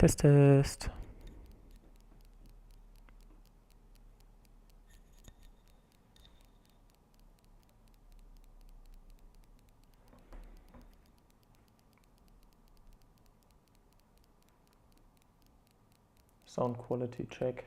Test, Test. Sound quality check.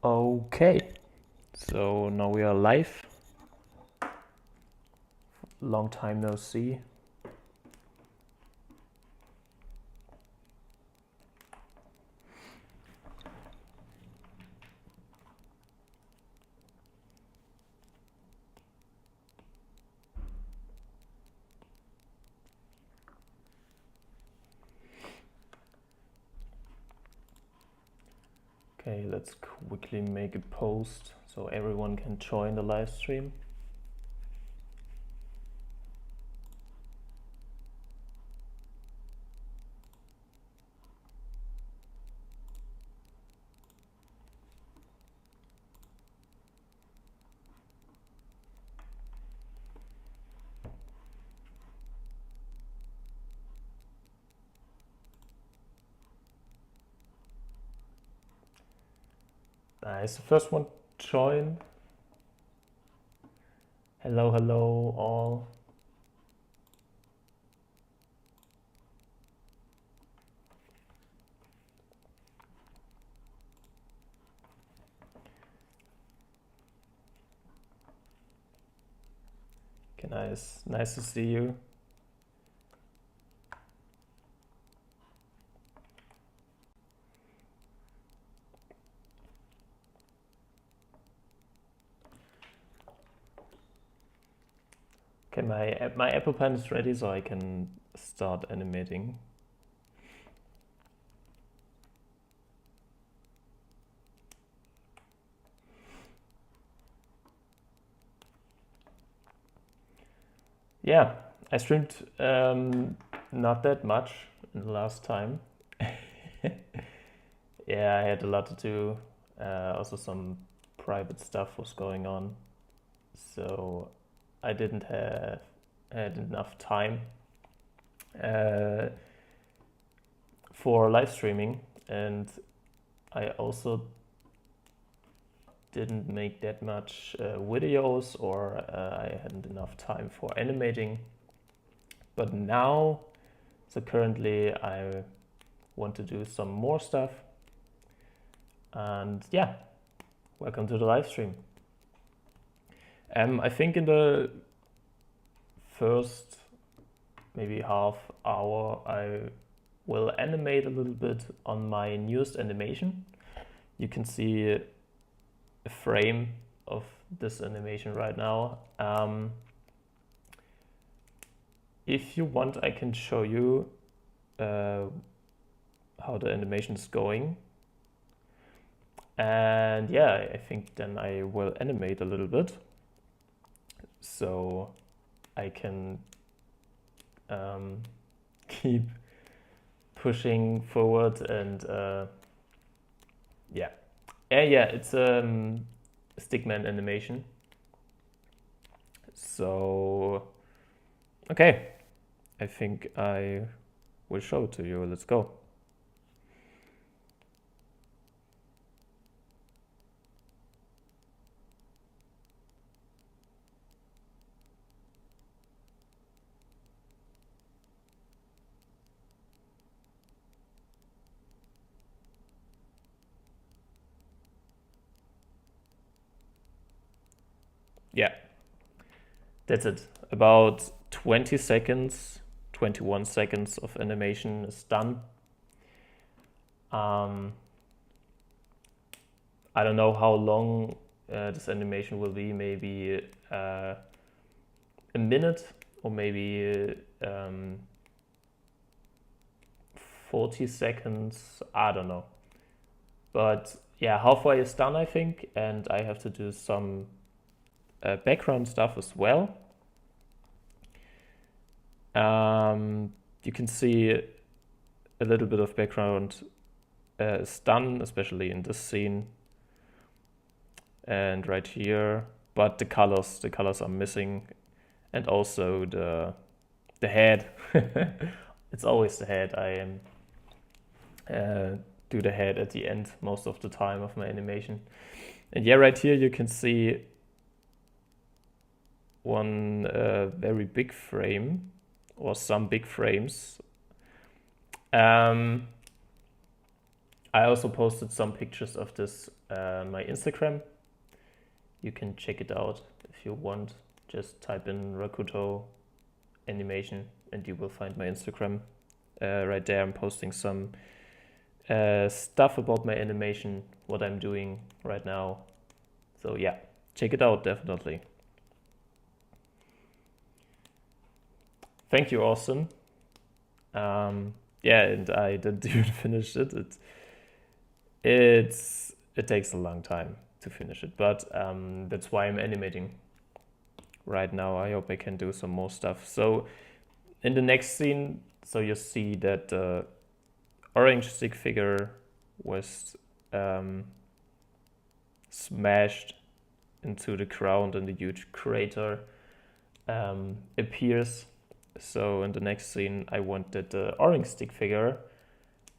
Okay, so now we are live. Long time no see. Okay, let's quickly make a post so everyone can join the live stream. Nice, the first one join. Hello, hello all. Okay, nice to see you. Okay, my Apple Pen is ready, so I can start animating. Yeah, I streamed not that much in the last time. Yeah, I had a lot to do. Also, some private stuff was going on, so I didn't have had enough time for live streaming, and I also didn't make that much videos, or I hadn't enough time for animating. But now, so currently I want to do some more stuff, and yeah, welcome to the live stream. I think in the first maybe half hour I will animate a little bit on my newest animation. You can see a frame of this animation right now. If you want, I can show you how the animation is going. And yeah, I think then I will animate a little bit so I can keep pushing forward. And yeah, it's a stickman animation. So okay, I think I will show it to you. Let's go. Yeah, that's it. About 20 seconds, 21 seconds of animation is done. I don't know how long this animation will be, maybe a minute or maybe 40 seconds, I don't know. But yeah, halfway is done, I think, and I have to do some background stuff as well. You can see a little bit of background is done, especially in this scene and right here. But the colors are missing, and also the head. It's always the head. I do the head at the end most of the time of my animation. And yeah, right here you can see one very big frame, or some big frames. I also posted some pictures of this on my Instagram. You can check it out if you want. Just type in Rakuto animation and you will find my Instagram. Right there I'm posting some stuff about my animation, what I'm doing right now. So yeah, check it out definitely. Thank you, Austin. Yeah, and I didn't even finish it. It takes a long time to finish it, but that's why I'm animating right now. I hope I can do some more stuff. So in the next scene, so you see that the orange stick figure was smashed into the ground and a huge crater appears. So in the next scene, I want that the orange stick figure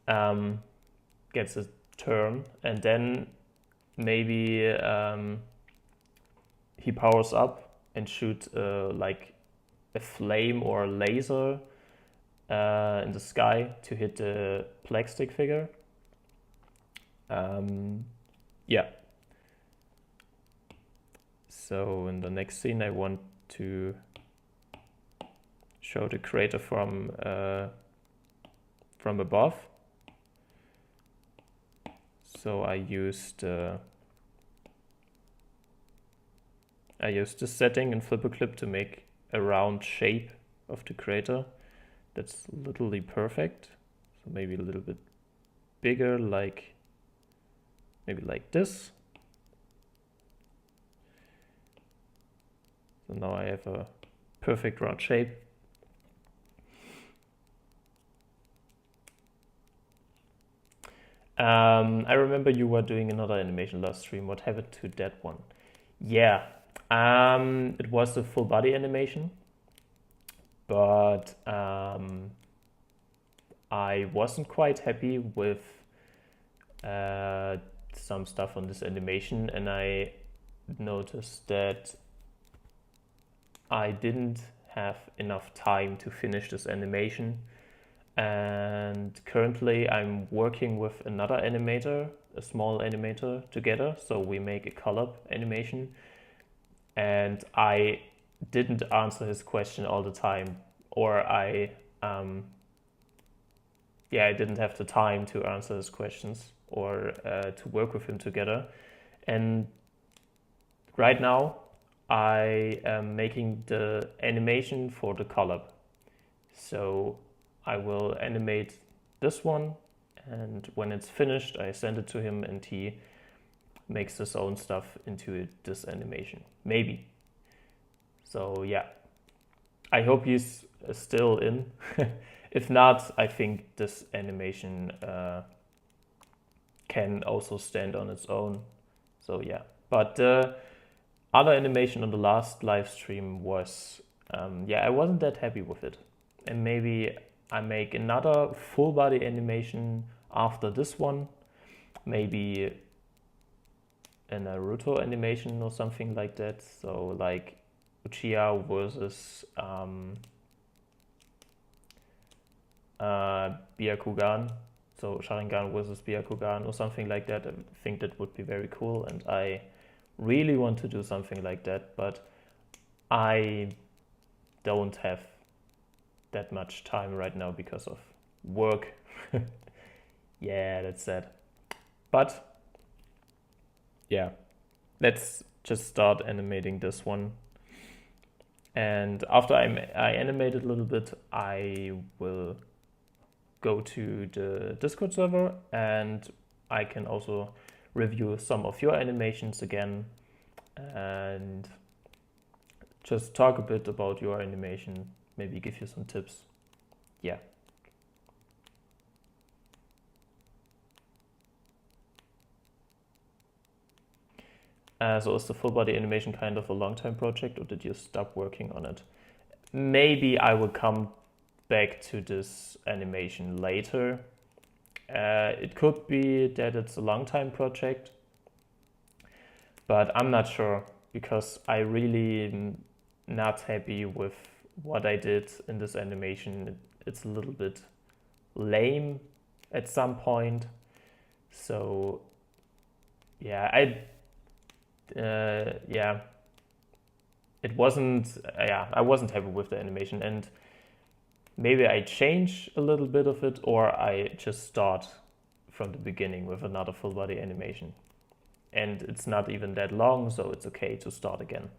gets a turn, and then maybe he powers up and shoots like a flame or a laser in the sky to hit the black stick figure. Yeah. So in the next scene, I want to show the crater from above. So I used the setting in Flipper Clip to make a round shape of the crater. That's literally perfect. So maybe a little bit bigger, like maybe like this. So now I have a perfect round shape. I remember you were doing another animation last stream. What happened to that one? Yeah, it was a full body animation, but I wasn't quite happy with some stuff on this animation, and I noticed that I didn't have enough time to finish this animation. And currently I'm working with another animator, a small animator together, so we make a collab animation, and I didn't answer his question all the time, or I didn't have the time to answer his questions or to work with him together. And right now I am making the animation for the collab, so I will animate this one, and when it's finished, I send it to him and he makes his own stuff into this animation. Maybe. So yeah, I hope he's still in. If not, I think this animation can also stand on its own. So yeah, but the other animation on the last live stream was, I wasn't that happy with it. And maybe I make another full body animation after this one, maybe a Naruto animation or something like that. So like Uchiha versus Byakugan, so Sharingan versus Byakugan or something like that. I think that would be very cool, and I really want to do something like that, but I don't have that much time right now because of work. Yeah, that's sad. But yeah, let's just start animating this one. And after I animate it a little bit, I will go to the Discord server, and I can also review some of your animations again and just talk a bit about your animation, maybe give you some tips. Yeah. So is the full body animation kind of a long-time project, or did you stop working on it? Maybe I will come back to this animation later. It could be that it's a long-time project, but I'm not sure, because I really am not happy with what I did in this animation. It's a little bit lame at some point. So yeah, yeah, it wasn't. Yeah, I wasn't happy with the animation, and maybe I change a little bit of it, or I just start from the beginning with another full body animation. And it's not even that long, so it's okay to start again.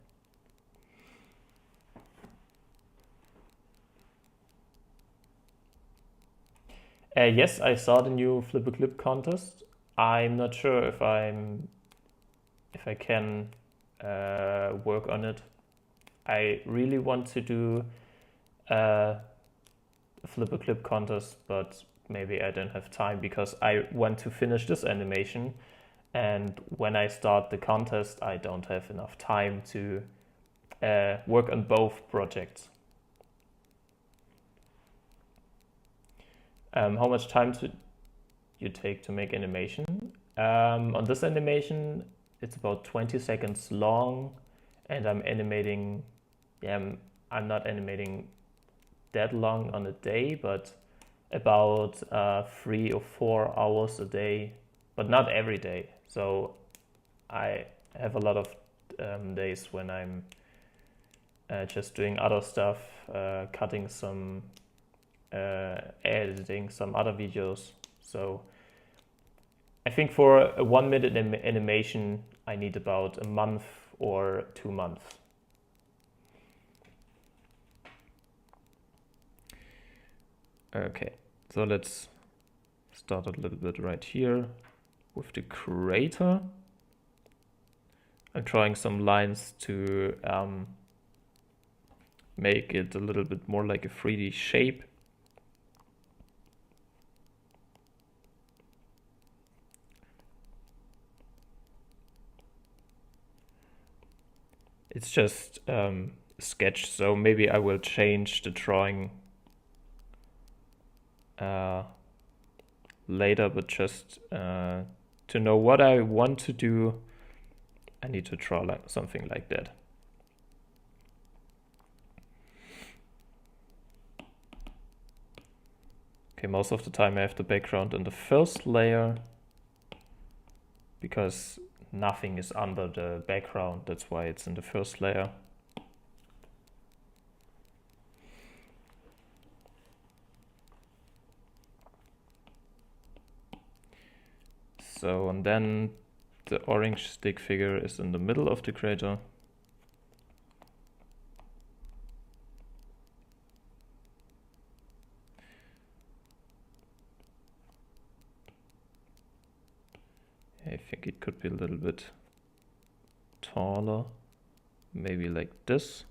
Yes, I saw the new Flip a Clip contest. I'm not sure if I can work on it. I really want to do a Flip a Clip contest, but maybe I don't have time because I want to finish this animation, and when I start the contest, I don't have enough time to work on both projects. How much time do you take to make animation? On this animation, it's about 20 seconds long, and I'm animating. Yeah, I'm not animating that long on a day, but about 3 or 4 hours a day, but not every day. So I have a lot of days when I'm just doing other stuff, cutting some, editing some other videos. So I think for a 1 minute animation, I need about a month or 2 months. Okay, so let's start a little bit right here with the creator. I'm drawing some lines to make it a little bit more like a 3D shape. It's just a sketch, so maybe I will change the drawing later, but just to know what I want to do, I need to draw like something like that. Okay, most of the time I have the background in the first layer because nothing is under the background, that's why it's in the first layer. So, and then the orange stick figure is in the middle of the creator. I think it could be a little bit taller, maybe like this.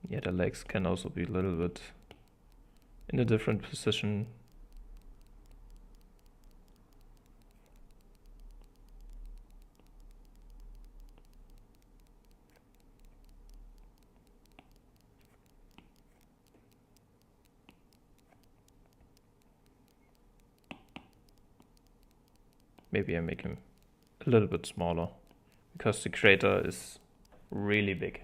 Yeah, the legs can also be a little bit in a different position. Maybe I make him a little bit smaller because the creator is really big.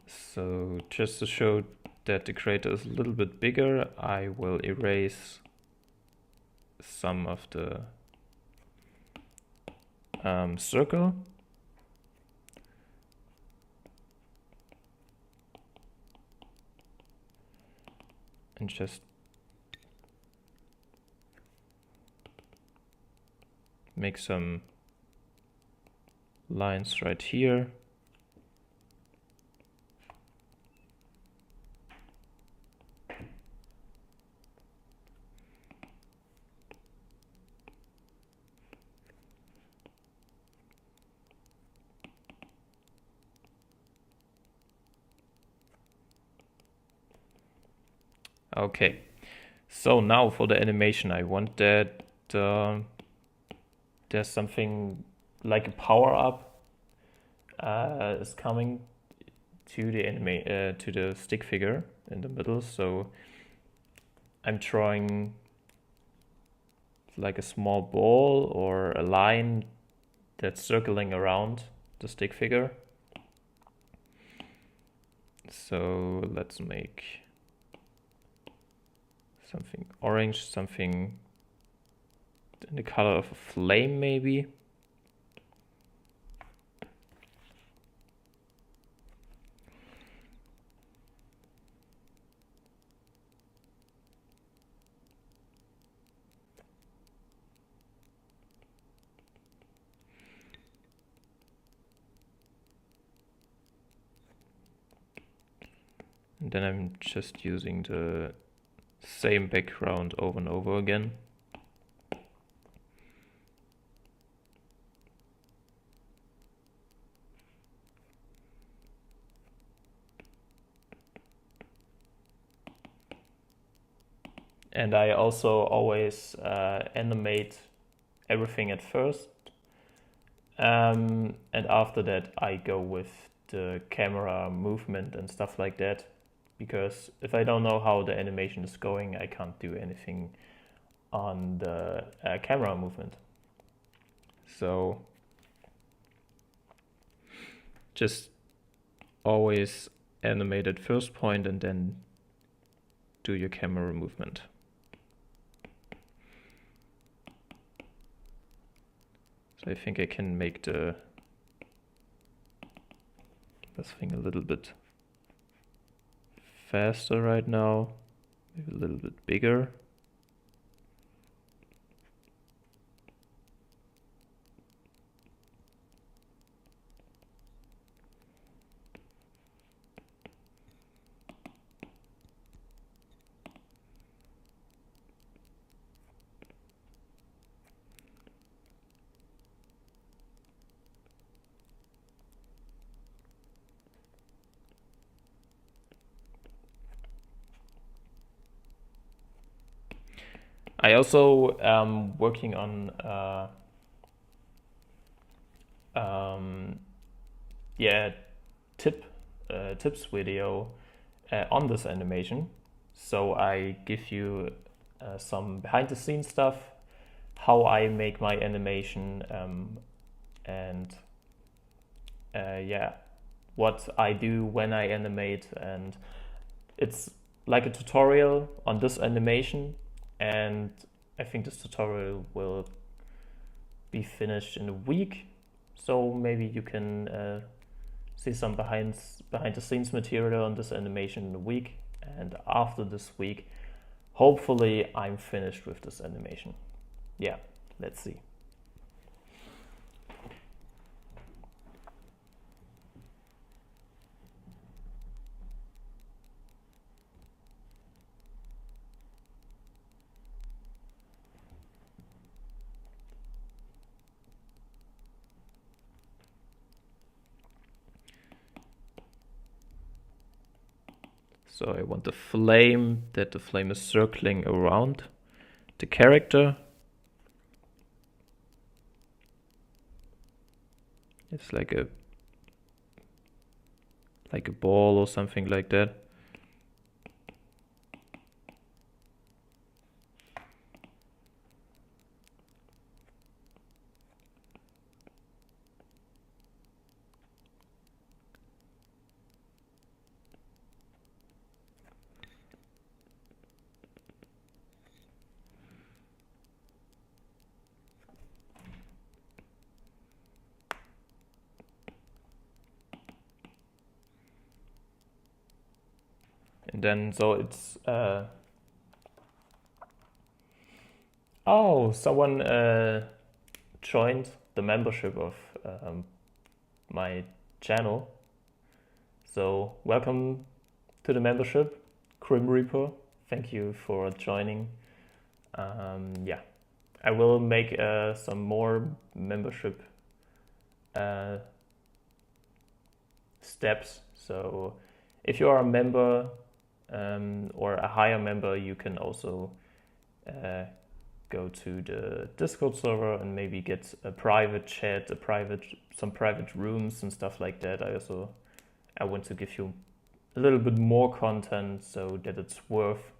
So just to show that the creator is a little bit bigger, I will erase some of the circle. And just make some lines right here. Okay, so now for the animation, I want that there's something like a power up is coming to the to the stick figure in the middle. So I'm drawing like a small ball or a line that's circling around the stick figure. So let's make something orange, something in the color of a flame maybe. And then I'm just using the same background over and over again. And I also always animate everything at first. And after that I go with the camera movement and stuff like that. Because if I don't know how the animation is going, I can't do anything on the camera movement. So just always animate at first point and then do your camera movement. So I think I can make this thing a little bit faster right now, maybe a little bit bigger. I also am working on tips video on this animation. So I give you some behind the scenes stuff, how I make my animation, and what I do when I animate, and it's like a tutorial on this animation. And I think this tutorial will be finished in a week, so maybe you can see some behind the scenes material on this animation in a week. And after this week, hopefully I'm finished with this animation. Yeah, let's see. So I want the flame is circling around the character. It's like a ball or something like that. And then, so it's, oh, someone joined the membership of my channel. So welcome to the membership, Grim Reaper. Thank you for joining. Yeah, I will make some more membership steps. So if you are a member, or a higher member, you can also go to the Discord server and maybe get a private chat, some private rooms and stuff like that. I want to give you a little bit more content so that it's worth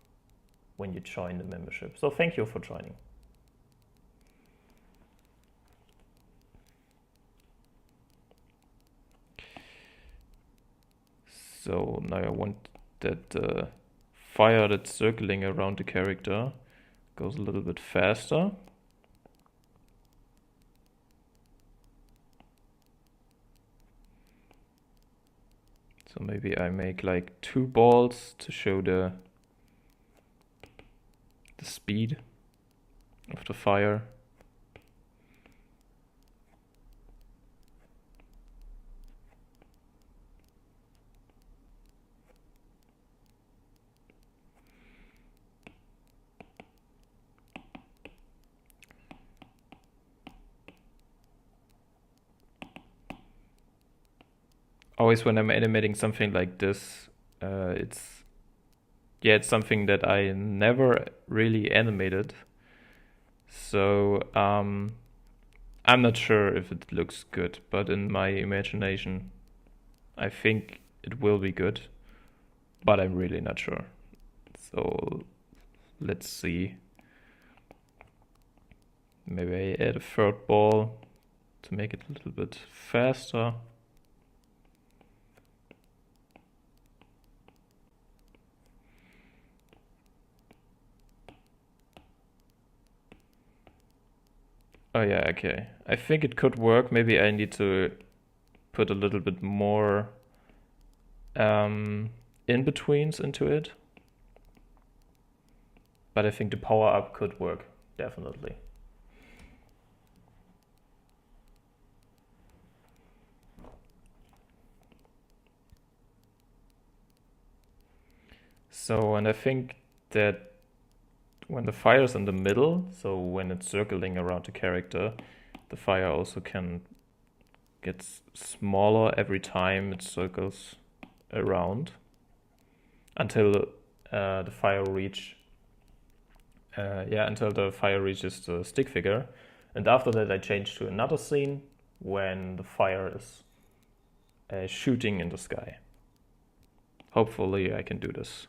when you join the membership. So thank you for joining. So now I want that the fire that's circling around the character goes a little bit faster. So maybe I make like 2 balls to show the speed of the fire. Always when I'm animating something like this, it's something that I never really animated. So I'm not sure if it looks good, but in my imagination, I think it will be good, but I'm really not sure. So let's see. Maybe I add a 3rd ball to make it a little bit faster. Oh yeah, okay. I think it could work. Maybe I need to put a little bit more in-betweens into it. But I think the power up could work, definitely. So, and I think that when the fire is in the middle, so when it's circling around the character, the fire also can get smaller every time it circles around until the fire reaches the stick figure. And after that I change to another scene when the fire is shooting in the sky. Hopefully I can do this.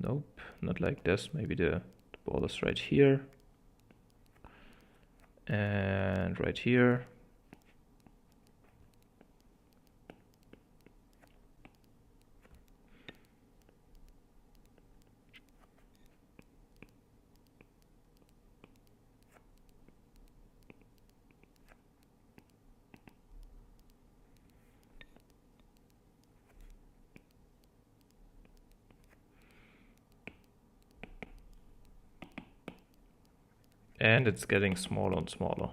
Nope, not like this. Maybe the ball is right here and right here. And it's getting smaller and smaller.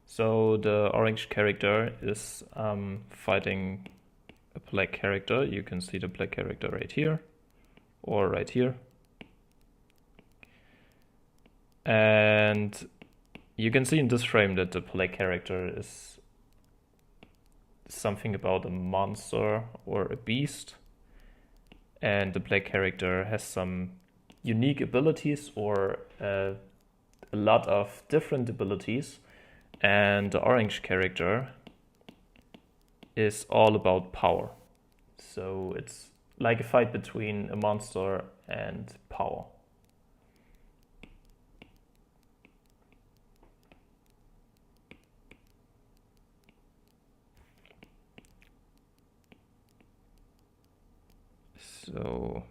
So the orange character is fighting a black character. You can see the black character right here or right here. And you can see in this frame that the black character is something about a monster or a beast. And the black character has some unique abilities or a lot of different abilities. And the orange character is all about power. So it's like a fight between a monster and power. So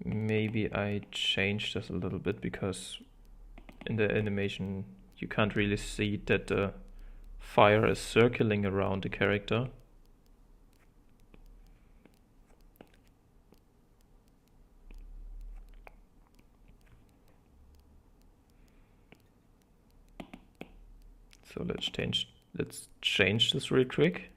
maybe I change this a little bit, because in the animation you can't really see that the fire is circling around the character. So let's change this real quick.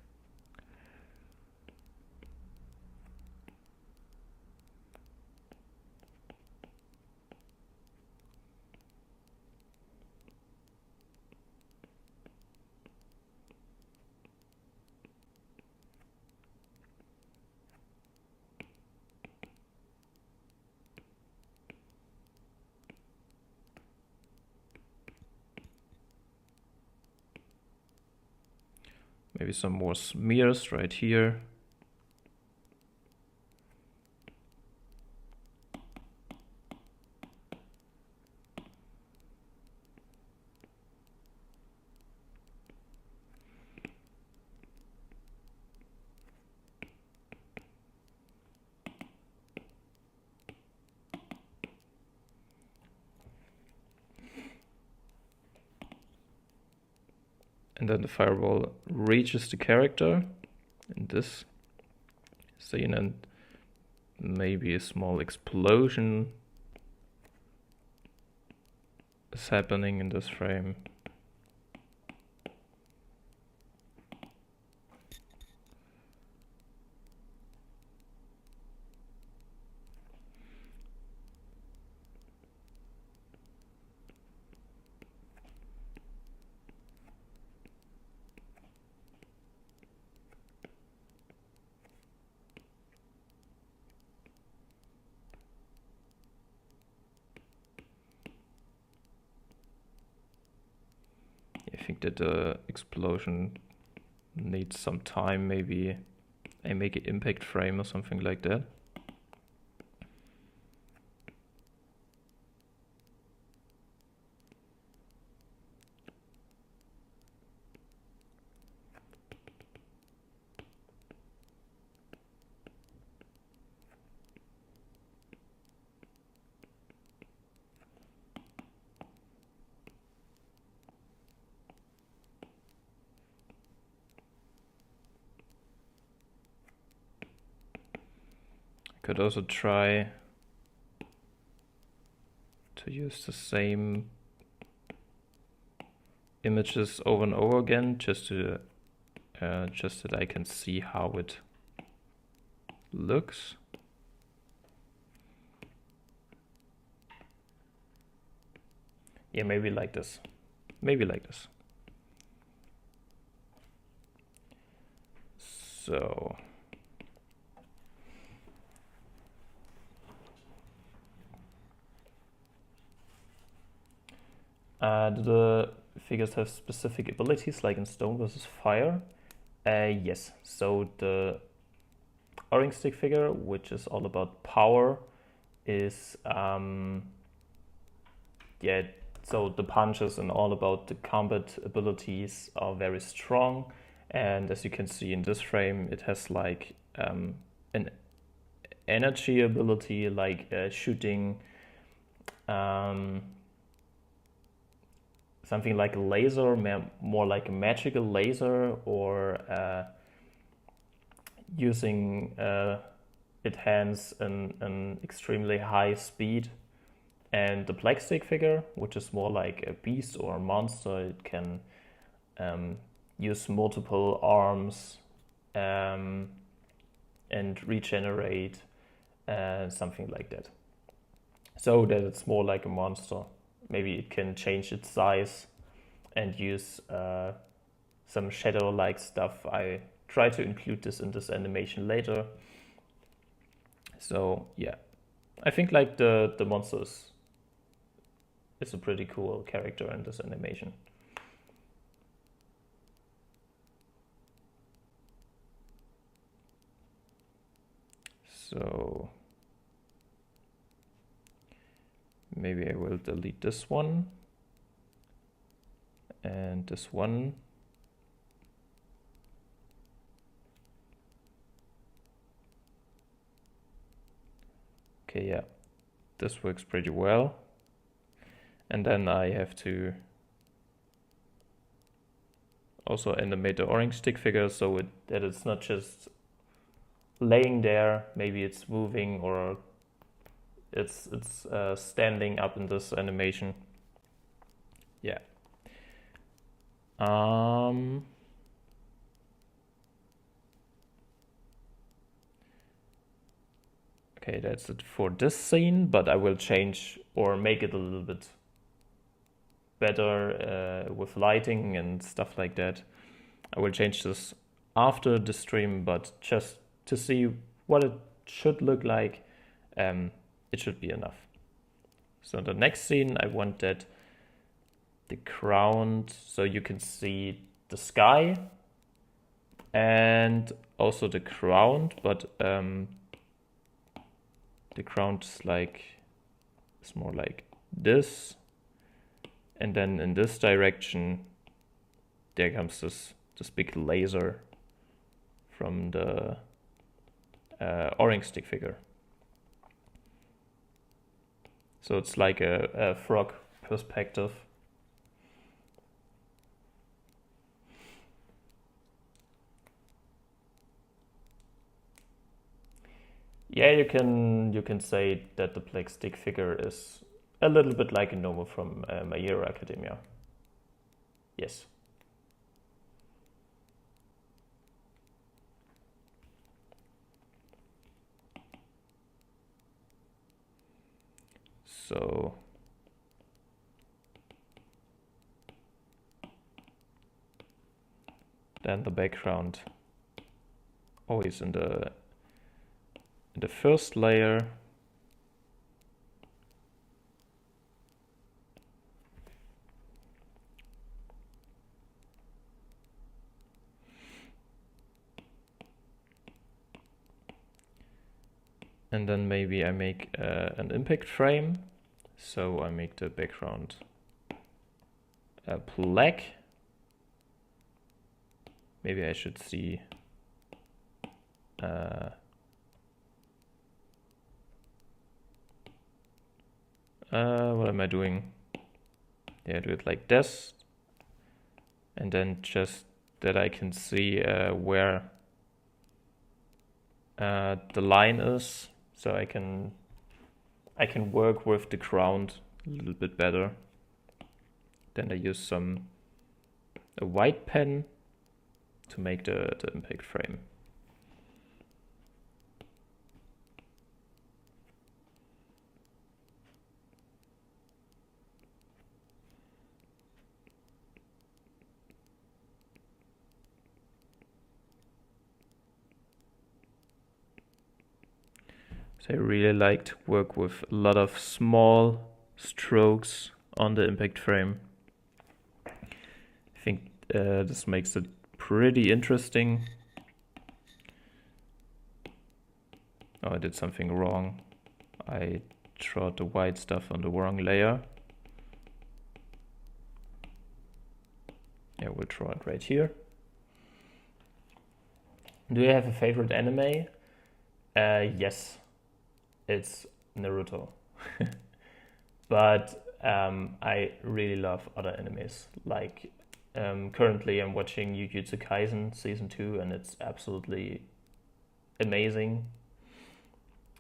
Maybe some more smears right here. And then the fireball reaches the character in this scene, and maybe a small explosion is happening in this frame. I think that the explosion needs some time. Maybe I make an impact frame or something like that. Could also try to use the same images over and over again, just to just that I can see how it looks. Yeah, maybe like this. Maybe like this. So do the figures have specific abilities, like in Stone versus Fire? Yes. So the orange stick figure, which is all about power, is yeah. So the punches and all about the combat abilities are very strong, and as you can see in this frame, it has like an energy ability, like shooting something like a laser, more like a magical laser, or using it hands an extremely high speed. And the black stick figure, which is more like a beast or a monster, it can use multiple arms and regenerate, something like that. So that it's more like a monster. Maybe it can change its size and use some shadow-like stuff. I try to include this in this animation later. So yeah, I think like the monster is a pretty cool character in this animation. So maybe I will delete this one and this one. Okay, yeah, this works pretty well. And then I have to also animate the orange stick figure so that it's not just laying there, maybe it's moving or it's standing up in this animation. Yeah. Okay, that's it for this scene, but I will change or make it a little bit better with lighting and stuff like that. I will change this after the stream, but just to see what it should look like, it should be enough. So the next scene, I want that the ground, so you can see the sky and also the ground, but the ground is it's more like this, and then in this direction there comes this big laser from the orange stick figure. So it's like a frog perspective. Yeah, you can say that the black stick figure is a little bit like a Nomo from My Hero Academia. Yes. So then the background always in the first layer. And then maybe I make an impact frame. So I make the background black. Maybe I should see what am I doing? Yeah, do it like this. And then just that I can see where the line is, so I can work with the ground a little bit better. Then I use a white pen to make the impact frame. So I really like to work with a lot of small strokes on the impact frame. I think this makes it pretty interesting. Oh, I did something wrong. I drew the white stuff on the wrong layer. Yeah, we'll draw it right here. Do you have a favorite anime? Yes. It's Naruto. But I really love other animes. Like currently I'm watching Jujutsu Kaisen season 2 and it's absolutely amazing.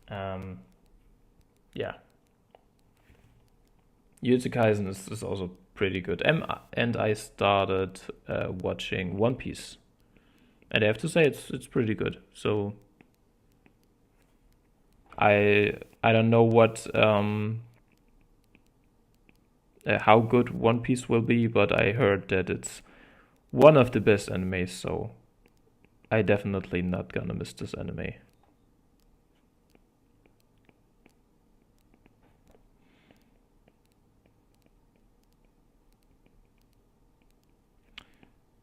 Yeah. Jujutsu Kaisen is also pretty good. And I started watching One Piece. And I have to say it's pretty good. So I don't know what how good One Piece will be, but I heard that it's one of the best animes, so I definitely not gonna miss this anime.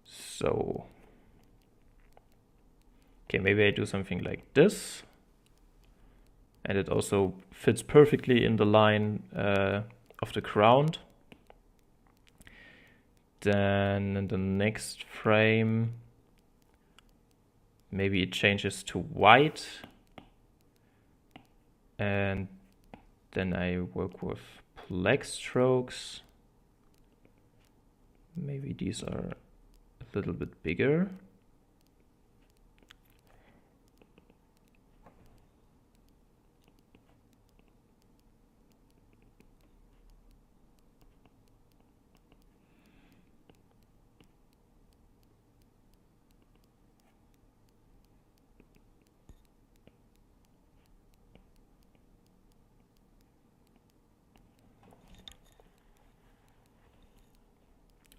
So okay, maybe I do something like this. and it also fits perfectly in the line of the ground. Then in the next frame, maybe it changes to white, and then I work with black strokes. Maybe these are a little bit bigger.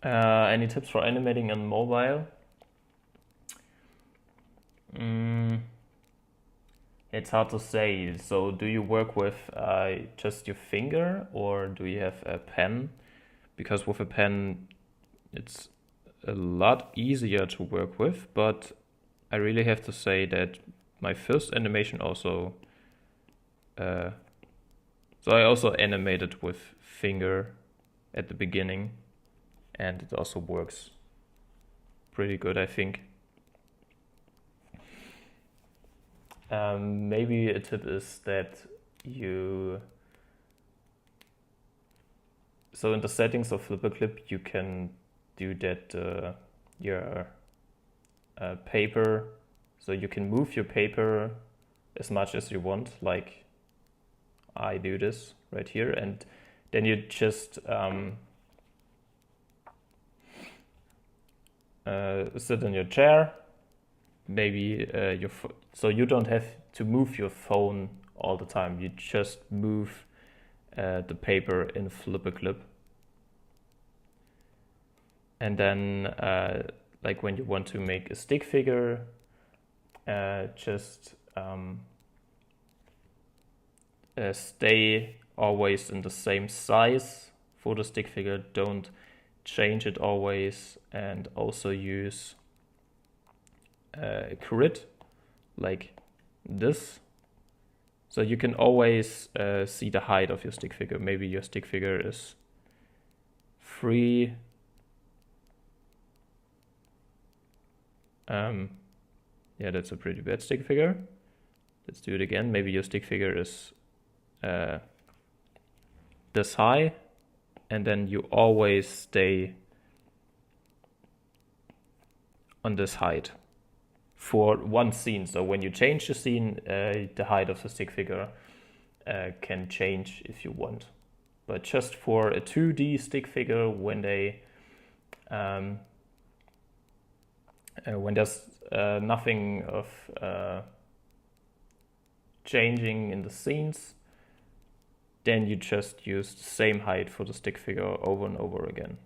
Any tips for animating on mobile? It's hard to say. So do you work with just your finger, or do you have a pen? Because with a pen, it's a lot easier to work with, but I really have to say that my first animation also, so I also animated with finger at the beginning, and it also works pretty good, I think. Maybe a tip is that so in the settings of FlipperClip, you can do that your paper, so you can move your paper as much as you want, like I do this right here, and then you just sit in your chair, maybe so you don't have to move your phone all the time. You just move the paper in FlipperClip, and then like when you want to make a stick figure, just stay always in the same size for the stick figure. Don't change it always, and also use a grid like this, so you can always see the height of your stick figure. Maybe your stick figure is 3 yeah, that's a pretty bad stick figure. Let's do it again. Maybe your stick figure is this high, and then you always stay on this height for one scene. So when you change the scene, the height of the stick figure can change if you want. But just for a 2D stick figure, when there's nothing of changing in the scenes, then you just use the same height for the stick figure over and over again.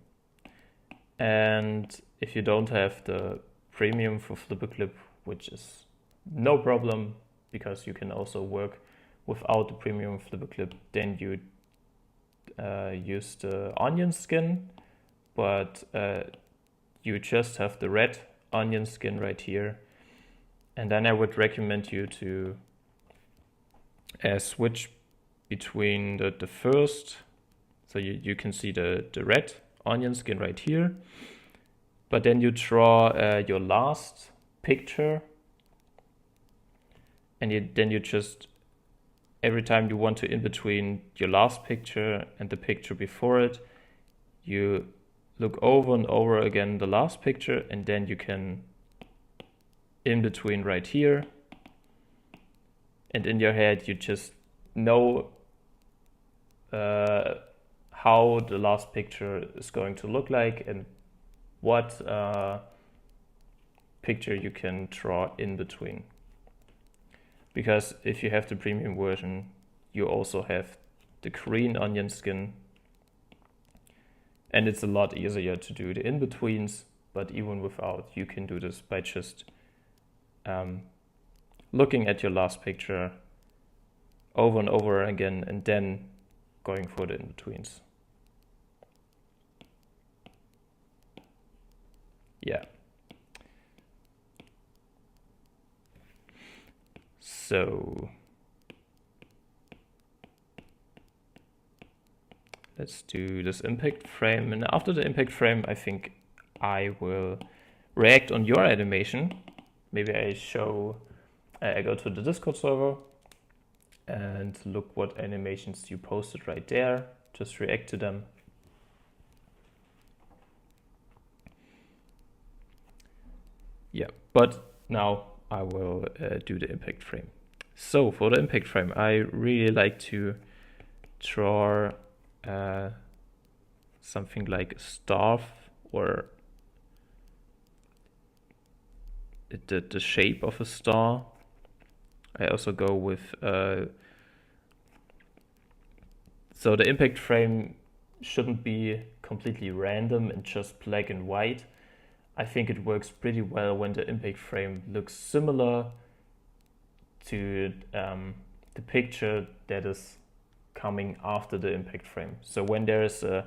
And if you don't have the premium for FlipperClip, which is no problem, because you can also work without the premium FlipperClip, then you use the onion skin, but you just have the red onion skin right here. And then I would recommend you to switch between the first, so you can see the red onion skin right here, but then you draw your last picture, and then you just, every time you want to in between your last picture and the picture before it, you look over and over again the last picture, and then you can in between right here, and in your head you just know how the last picture is going to look like, and what picture you can draw in between. Because if you have the premium version, you also have the green onion skin, and it's a lot easier to do the in-betweens. But even without, you can do this by just looking at your last picture over and over again, and then going for the in-betweens. Yeah. So let's do this impact frame. And after the impact frame, I think I will react on your animation. Maybe I go to the Discord server and look what animations you posted right there. Just react to them. Yeah, but now I will do the impact frame. So for the impact frame, I really like to draw something like a star or the shape of a star. I also go with so the impact frame shouldn't be completely random and just black and white. I think it works pretty well when the impact frame looks similar to the picture that is coming after the impact frame. So when there is a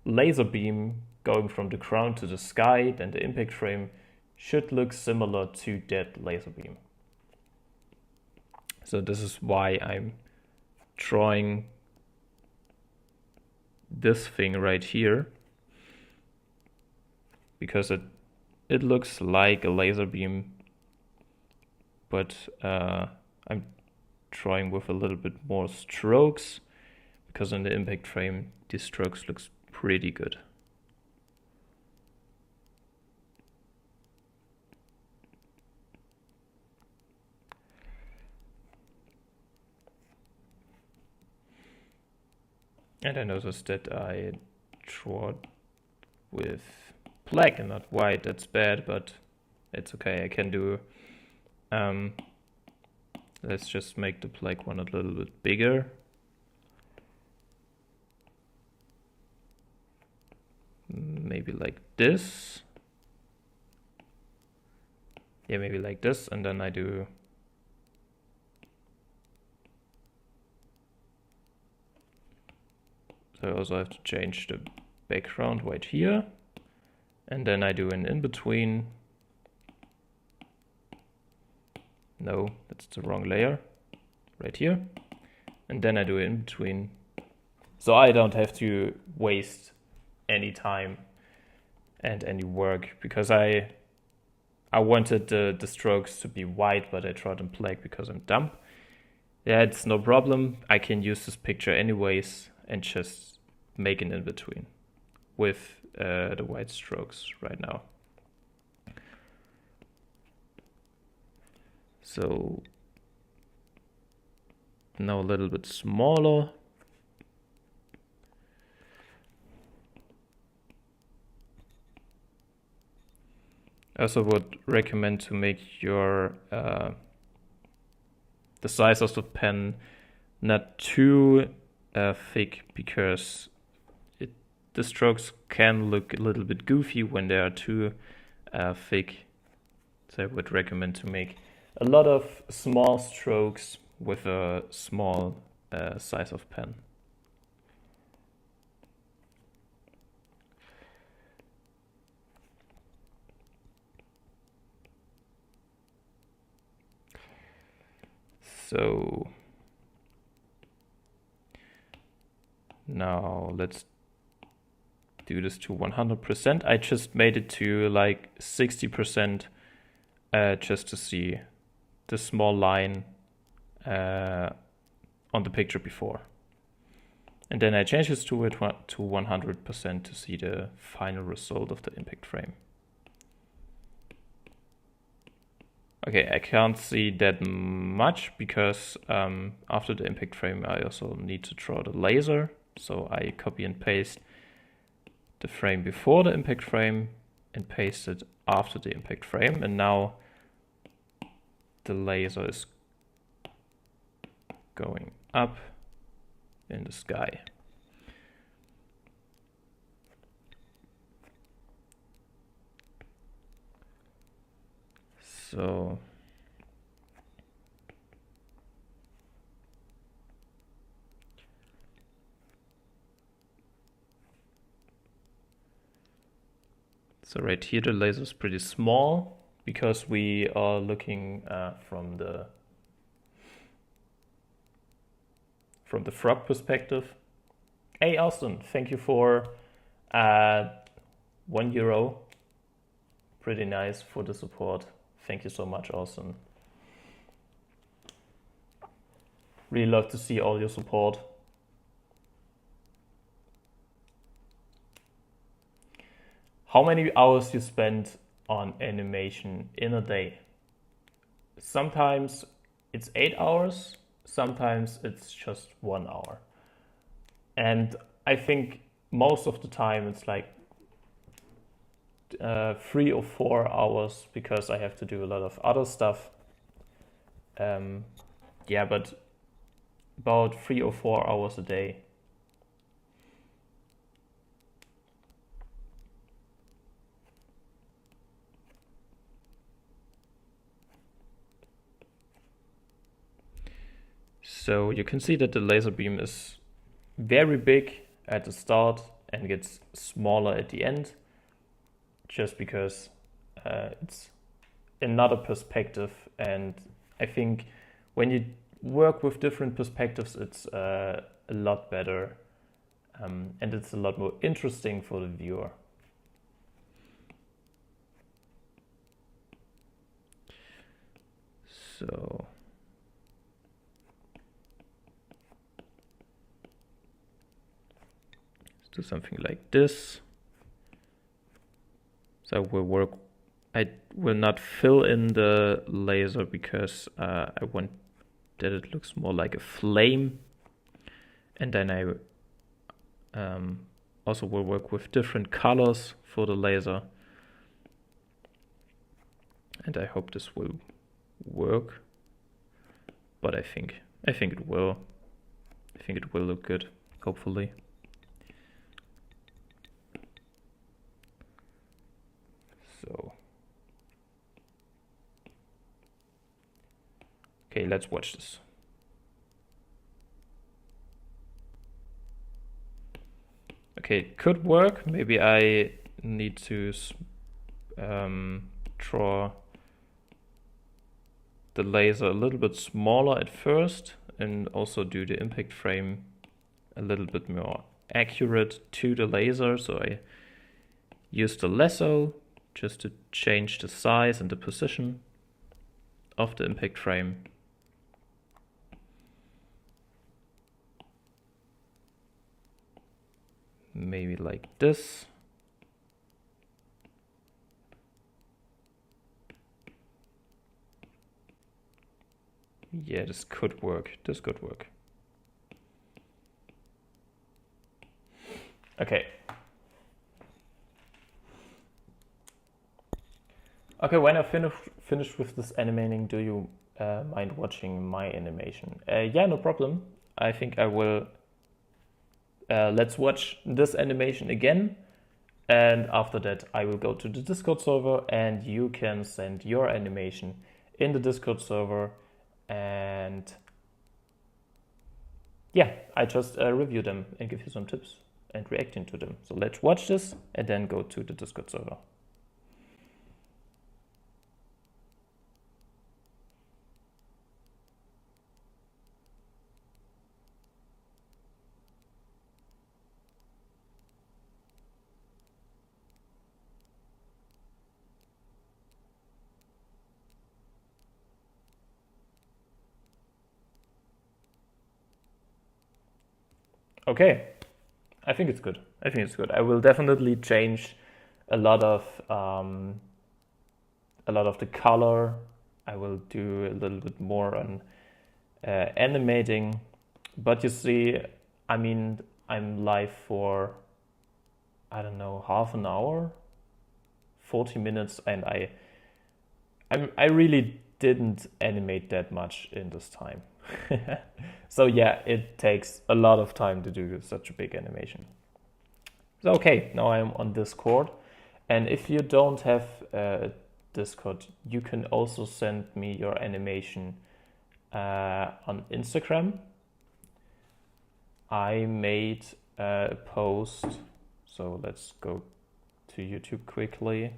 laser beam going from the ground to the sky, then the impact frame should look similar to that laser beam. So this is why I'm drawing this thing right here, because it looks like a laser beam, but I'm drawing with a little bit more strokes, because in the impact frame these strokes looks pretty good. And I noticed that I draw with black and not white. That's bad, but it's okay. I can do let's just make the black one a little bit bigger. Maybe like this. Yeah, maybe like this, and then I do so I also have to change the background right here, and then I do an in-between. No, that's the wrong layer, right here. And then I do an in-between, so I don't have to waste any time and any work, because I wanted the strokes to be white, but I draw them black because I'm dumb. Yeah, it's no problem. I can use this picture anyways and just make an in-between with the white strokes right now. So now a little bit smaller. I also would recommend to make your the size of the pen not too thick, because the strokes can look a little bit goofy when they are too thick. So I would recommend to make a lot of small strokes with a small size of pen. So now let's do this to 100%. I just made it to like 60% just to see the small line on the picture before. And then I change this to 100% to see the final result of the impact frame. Okay, I can't see that much because after the impact frame I also need to draw the laser. So I copy and paste the frame before the impact frame and paste it after the impact frame, and now the laser is going up in the sky. So right here the laser is pretty small because we are looking from the frog perspective. Hey Austin, thank you for €1. Pretty nice for the support. Thank you so much, Austin. Really love to see all your support. How many hours you spend on animation in a day? Sometimes it's 8 hours, sometimes it's just 1 hour. And I think most of the time it's like 3 or 4 hours because I have to do a lot of other stuff. Yeah, but about 3 or 4 hours a day. So you can see that the laser beam is very big at the start and gets smaller at the end, just because it's another perspective. And I think when you work with different perspectives, it's a lot better, and it's a lot more interesting for the viewer. So let's do something like this. So I will not fill in the laser because I want that it looks more like a flame. And then I also will work with different colors for the laser. And I hope this will work. But I think it will. I think it will look good, hopefully. So okay, let's watch this. Okay, it could work. Maybe I need to draw the laser a little bit smaller at first and also do the impact frame a little bit more accurate to the laser. So I use the lasso just to change the size and the position of the impact frame. Maybe like this. Yeah, this could work. This could work. Okay. Okay, when I finish with this animating, do you mind watching my animation? Yeah, no problem. I think I will. Let's watch this animation again. And after that, I will go to the Discord server and you can send your animation in the Discord server. And yeah, I just review them and give you some tips and reacting to them. So let's watch this and then go to the Discord server. Okay, I think it's good. I think it's good. I will definitely change a lot of the color. I will do a little bit more on animating. But you see, I mean, I'm live for, I don't know, half an hour, 40 minutes, and I really didn't animate that much in this time. So yeah, it takes a lot of time to do such a big animation. So okay, now I'm on Discord, and if you don't have Discord, you can also send me your animation on Instagram. I made a post, so let's go to YouTube quickly.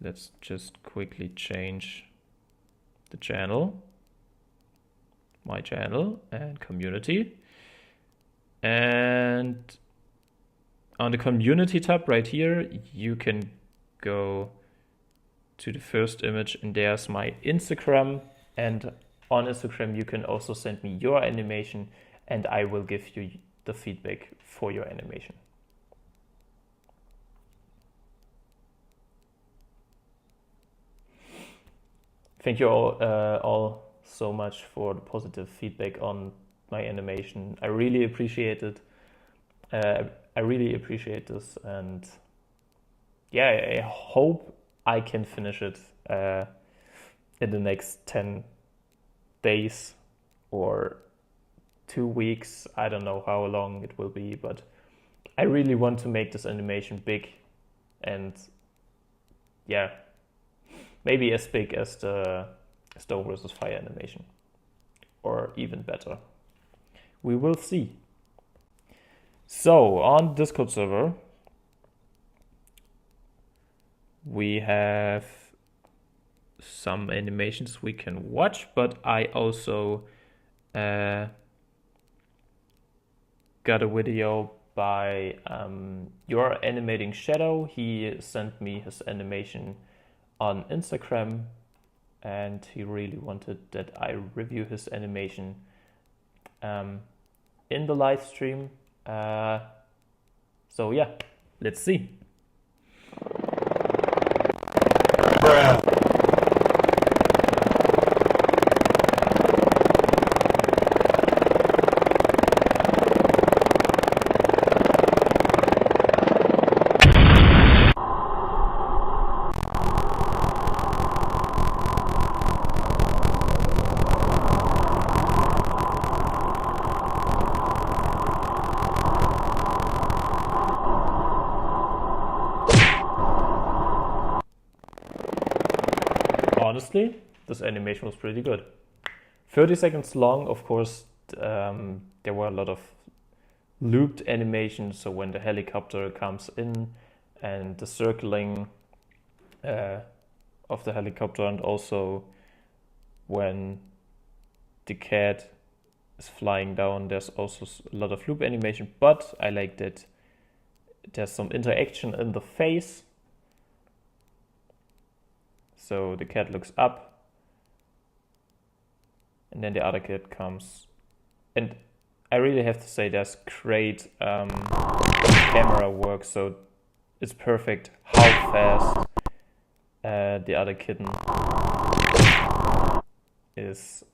Let's just quickly change the channel, my channel and community. And on the community tab right here, you can go to the first image, and there's my Instagram. And on Instagram, you can also send me your animation, and I will give you the feedback for your animation. Thank you all so much for the positive feedback on my animation. I really appreciate it. I really appreciate this, and yeah, I hope I can finish it in the next 10 days or 2 weeks. I don't know how long it will be, but I really want to make this animation big, and yeah, maybe as big as the Stone vs. Fire animation, or even better. We will see. So on Discord server, we have some animations we can watch, but I also got a video by Your Animating Shadow. He sent me his animation on Instagram, and he really wanted that I review his animation in the live stream. So yeah, let's see. Bruh. Honestly, this animation was pretty good. 30 seconds long, of course. There were a lot of looped animations, so when the helicopter comes in and the circling of the helicopter, and also when the cat is flying down, there's also a lot of loop animation, but I like that there's some interaction in the face. So the cat looks up, and then the other cat comes. And I really have to say there's great camera work, so it's perfect how fast the other kitten is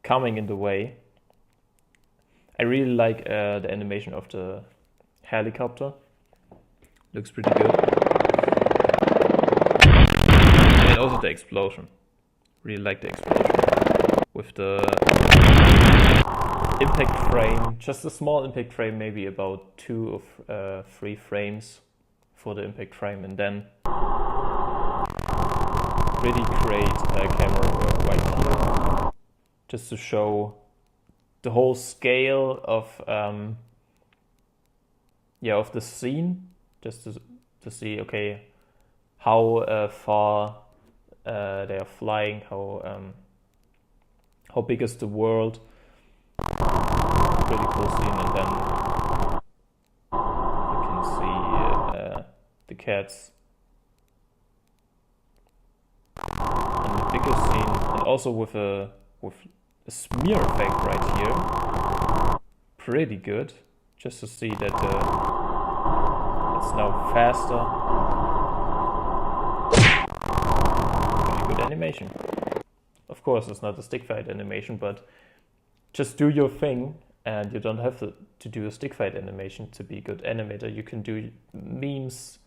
coming in the way. I really like the animation of the helicopter. Looks pretty good. And also the explosion. Really like the explosion. With the impact frame, just a small impact frame, maybe about 2 or 3 frames for the impact frame, and then really great camera work right here, just to show the whole scale of of the scene, just to see how far they are flying, how big is the world. Really cool scene, and then you can see the cats in the bigger scene, and also with a smear effect right here. Pretty good, just to see that it's now faster. Pretty good animation. Of course, it's not a stick fight animation, but just do your thing, and you don't have to do a stick fight animation to be a good animator. You can do memes,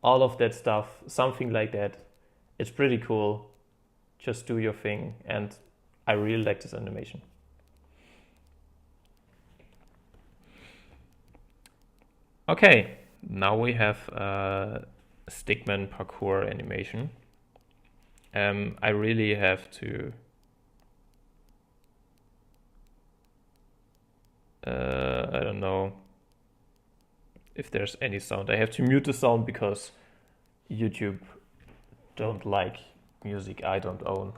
all of that stuff, something like that. It's pretty cool. Just do your thing, and I really like this animation. Okay, now we have Stickman parkour animation. I really have to I don't know if there's any sound. I have to mute the sound because YouTube don't like music I don't own.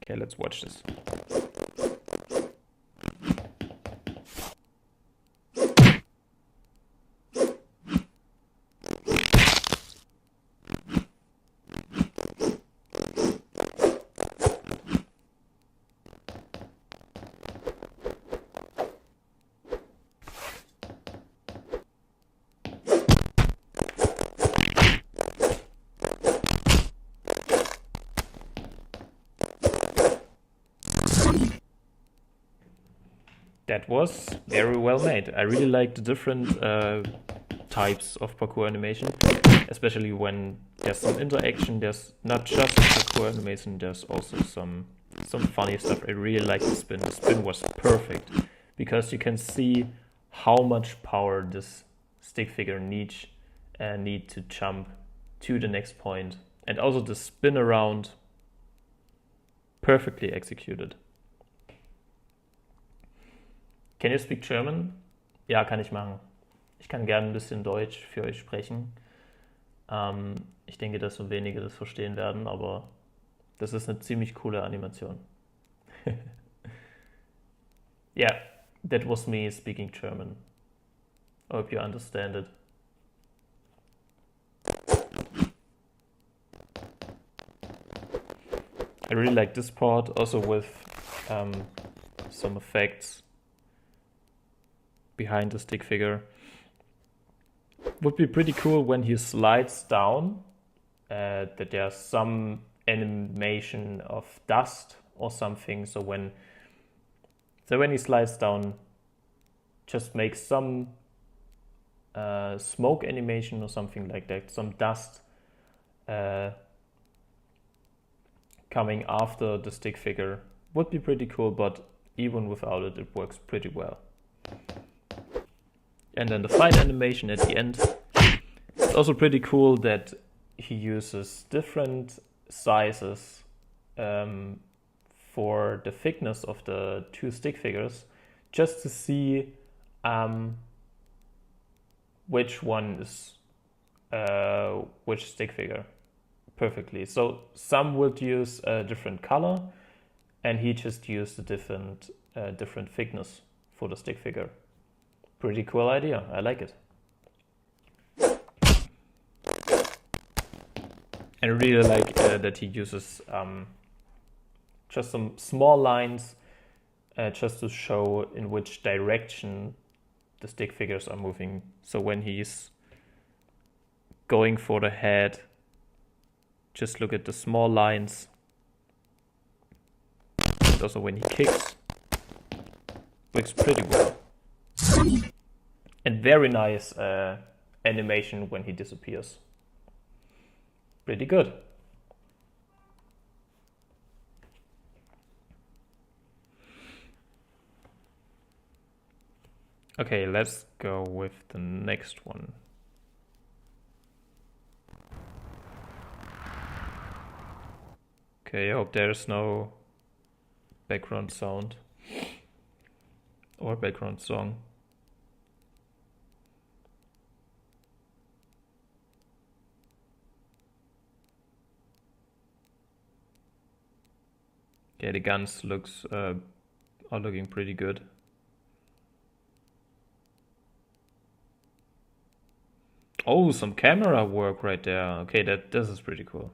Okay, let's watch this. That was very well made. I really like the different types of parkour animation, especially when there's some interaction. There's not just parkour animation, there's also some funny stuff. I really like the spin. The spin was perfect because you can see how much power this stick figure need to jump to the next point, and also the spin around, perfectly executed. Can you speak German? Ja, kann ich machen. Ich kann gerne ein bisschen Deutsch für euch sprechen. Ich denke, dass so wenige das verstehen werden, aber das ist eine ziemlich coole Animation. Yeah, that was me speaking German. I hope you understand it. I really like this part, also with some effects behind the stick figure. Would be pretty cool when he slides down, that there's some animation of dust or something. So when he slides down, just make some smoke animation or something like that, some dust coming after the stick figure. Would be pretty cool, but even without it, it works pretty well. And then the fight animation at the end. It's also pretty cool that he uses different sizes for the thickness of the two stick figures, just to see which one is which stick figure perfectly. So some would use a different color, and he just used a different thickness for the stick figure. Pretty cool idea. I like it. And I really like that he uses just some small lines just to show in which direction the stick figures are moving. So when he's going for the head, just look at the small lines. And also when he kicks, works pretty well. And very nice animation when he disappears. Pretty good. Okay, let's go with the next one. Okay, I hope there's no background sound or background song. Okay, the guns are looking pretty good. Oh, some camera work right there. Okay, this is pretty cool.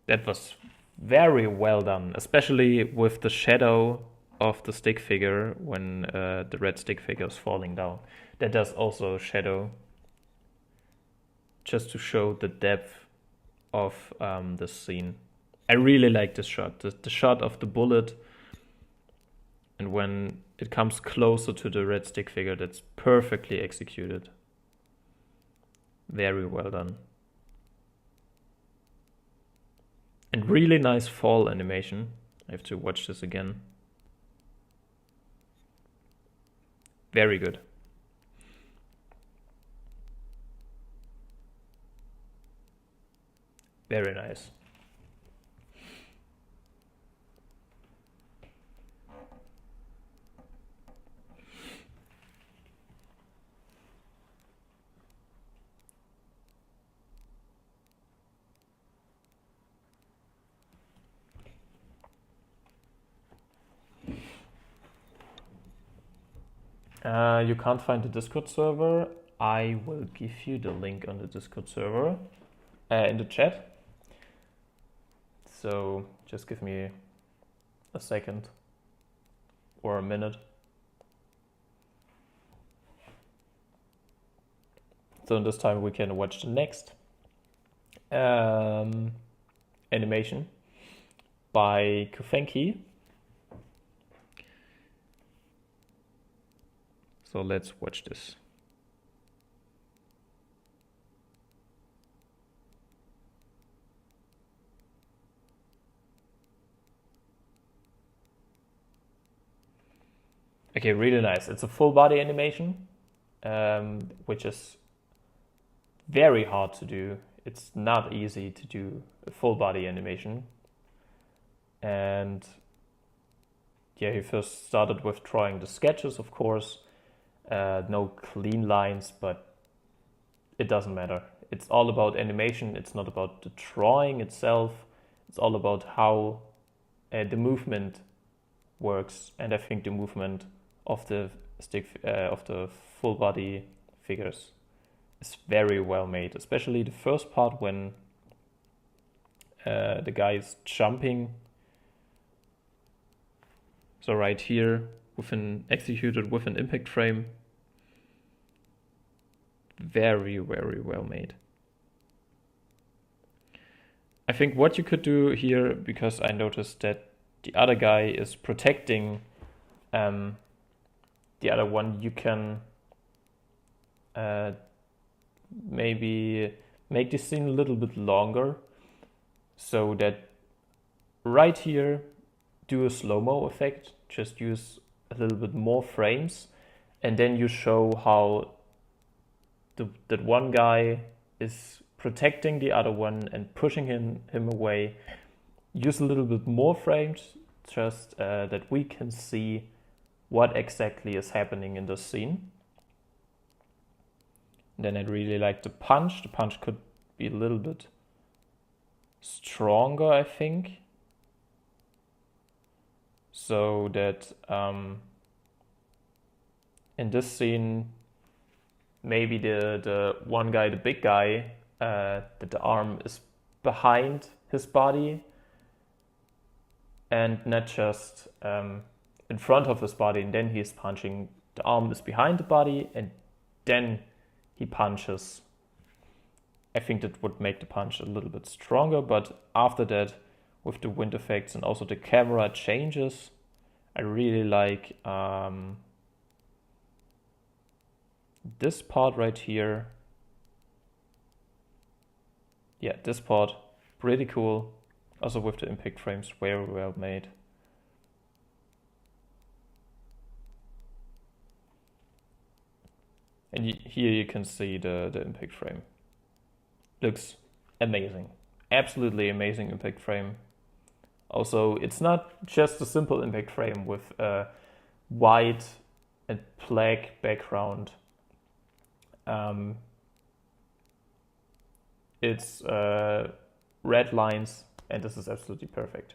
That was very well done, especially with the shadow of the stick figure when the red stick figure is falling down. That does also shadow, just to show the depth of the scene. I really like this shot, the shot of the bullet, and when it comes closer to the red stick figure, that's perfectly executed. Very well done. And really nice fall animation. I have to watch this again. Very good. Very nice. You can't find the Discord server. I will give you the link on the Discord server in the chat. So just give me a second or a minute. So in this time we can watch the next animation by Kufenki. So let's watch this. Okay, really nice. It's a full body animation, which is very hard to do. It's not easy to do a full body animation. And yeah, he first started with drawing the sketches, of course. No clean lines, but it doesn't matter. It's all about animation. It's not about the drawing itself. It's all about how the movement works. And I think the movement of the of the full body figures is very well made, especially the first part when the guy is jumping. So right here, executed with an impact frame, very, very well made. I think what you could do here, because I noticed that the other guy is protecting the other one, you can maybe make this scene a little bit longer, so that right here, do a slow-mo effect, just use a little bit more frames, and then you show how that one guy is protecting the other one and pushing him away. Use a little bit more frames, just that we can see what exactly is happening in this scene. And then I really like the punch. The punch could be a little bit stronger, I think. So that in this scene, maybe the one guy, the big guy, that the arm is behind his body and not just in front of his body, and then he's punching. The arm is behind the body and then he punches. I think that would make the punch a little bit stronger, but after that, with the wind effects and also the camera changes, I really like this part right here. Yeah, this part, pretty cool. Also with the impact frames, very well made. And here you can see the impact frame. Looks amazing. Absolutely amazing impact frame. Also, it's not just a simple impact frame with a white and black background. It's red lines, and this is absolutely perfect.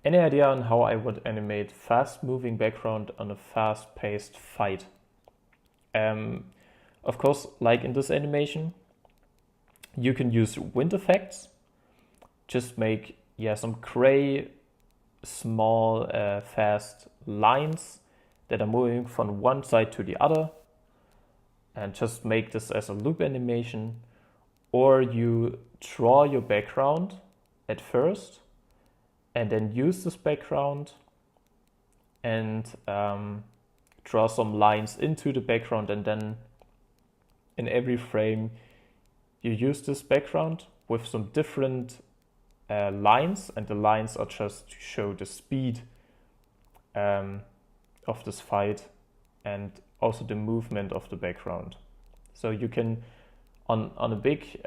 Any idea on how I would animate fast-moving background on a fast-paced fight? Of course, like in this animation, you can use wind effects. Just make some gray, small, fast lines that are moving from one side to the other, and just make this as a loop animation. Or you draw your background at first, and then use this background and draw some lines into the background, and then in every frame you use this background with some different lines, and the lines are just to show the speed of this fight and also the movement of the background. So you can, on a big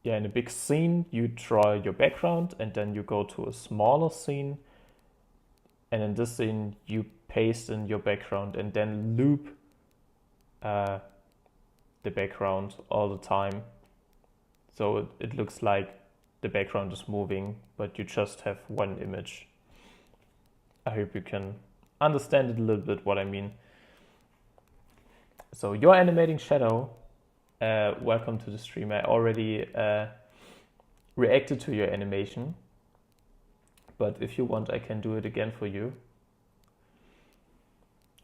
in a big scene, you draw your background and then you go to a smaller scene, and in this scene you paste in your background and then loop the background all the time. So it looks like the background is moving, but you just have one image. I hope you can understand it a little bit what I mean. So you're animating shadow. Welcome to the stream. I already reacted to your animation, but if you want, I can do it again for you.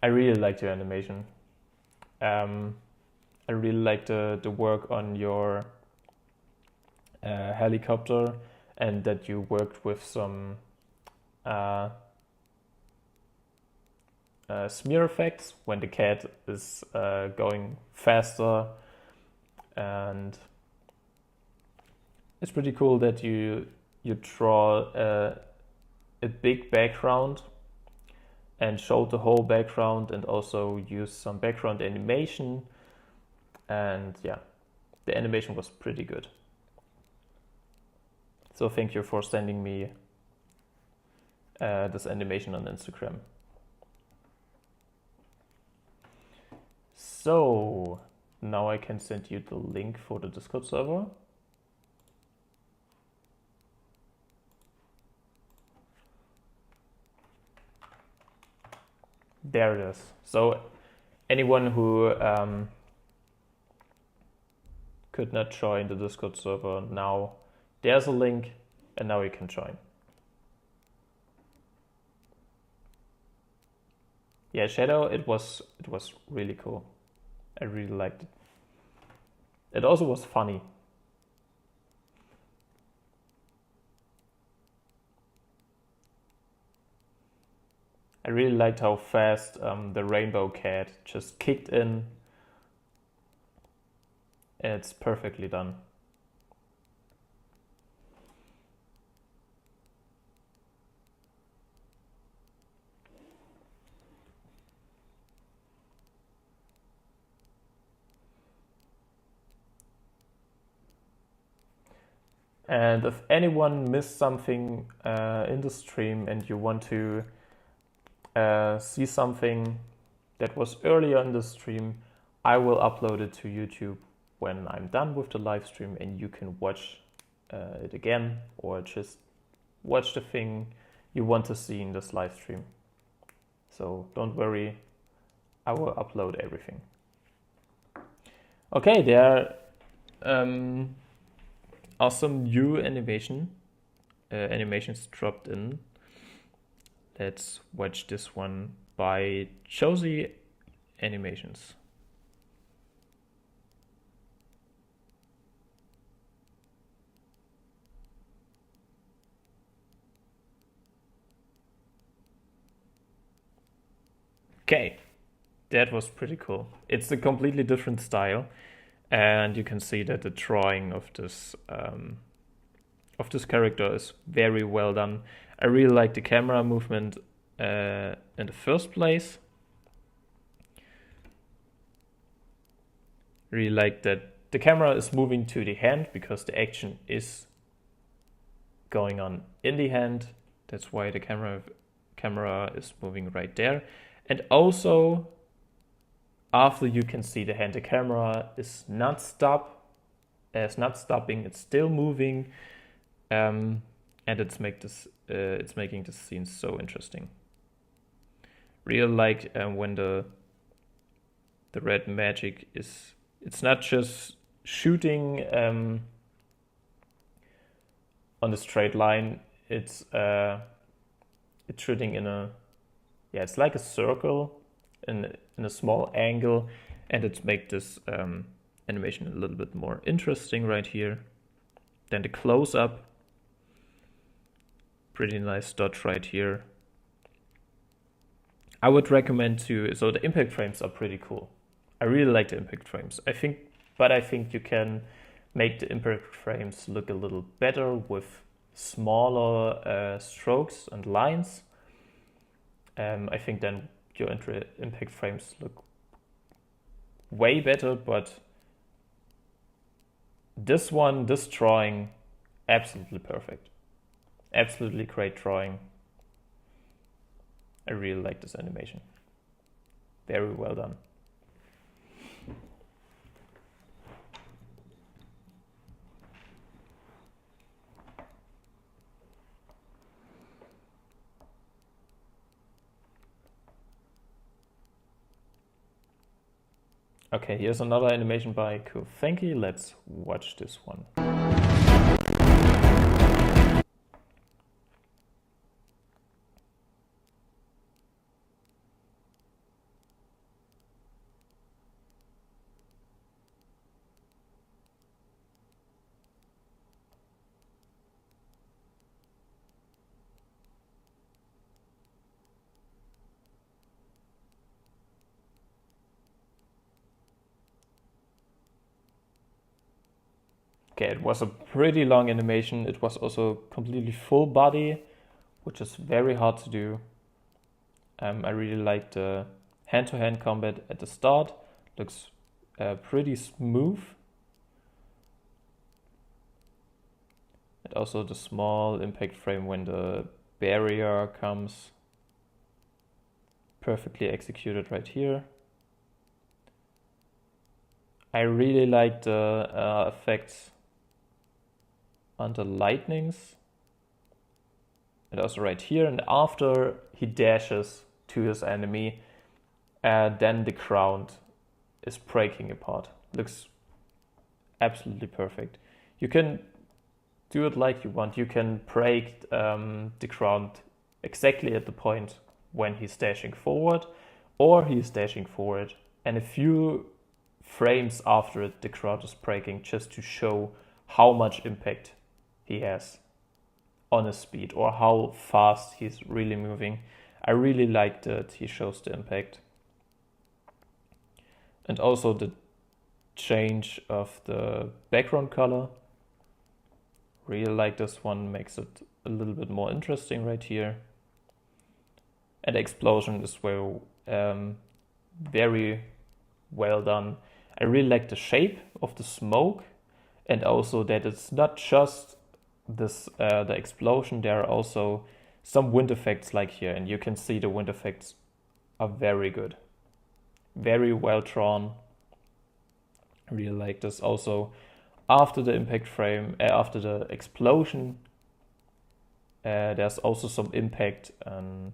I really liked your animation. I really liked the work on your helicopter, and that you worked with some smear effects when the cat is going faster, and it's pretty cool that you draw a big background and showed the whole background, and also use some background animation, and yeah, the animation was pretty good. So thank you for sending me this animation on Instagram. So now I can send you the link for the Discord server. There it is. So anyone who could not join the Discord server, now there's a link, and now you can join. Yeah, Shadow, it was really cool. I really liked it. It also was funny. I really liked how fast the rainbow cat just kicked in. It's perfectly done. And if anyone missed something in the stream and you want to see something that was earlier in the stream, I will upload it to YouTube when I'm done with the live stream, and you can watch it again, or just watch the thing you want to see in this live stream. So don't worry, I will upload everything. Okay, there are some new animations dropped in. Let's watch this one by Josie Animations. Okay, that was pretty cool. It's a completely different style, and you can see that the drawing of this character is very well done. I really like the camera movement in the first place. Really like that the camera is moving to the hand because the action is going on in the hand. That's why the camera is moving right there. And also, after you can see the hand, the camera is not stopping, it's still moving, and it's making this scene so interesting. Really like when the red magic is, it's not just shooting on a straight line, it's shooting in a, yeah, it's like a circle in a small angle, and it makes this animation a little bit more interesting right here. Then the close-up, pretty nice dot right here. I would recommend so the impact frames are pretty cool. I really like the impact frames. I think you can make the impact frames look a little better with smaller strokes and lines. I think then your impact frames look way better, but this drawing, absolutely perfect. Absolutely great drawing. I really like this animation. Very well done. Okay, here's another animation by Kofenki. Let's watch this one. Okay, it was a pretty long animation. It was also completely full body, which is very hard to do. I really like the hand-to-hand combat at the start. Looks pretty smooth. And also the small impact frame when the barrier comes. Perfectly executed right here. I really like the effects on the lightnings. And also right here. And after he dashes to his enemy, then the ground is breaking apart. Looks absolutely perfect. You can do it like you want. You can break the ground exactly at the point when he's dashing forward, or he's dashing forward, and a few frames after it, the ground is breaking, just to show how much impact he has on his speed or how fast he's really moving. I really like that he shows the impact. And also the change of the background color. Really like this one, makes it a little bit more interesting right here. And the explosion is very well done. I really like the shape of the smoke, and also that it's not just this the explosion. There are also some wind effects like here, and you can see the wind effects are very good, very well drawn. I really like this. Also, after the impact frame, after the explosion, there's also some impact on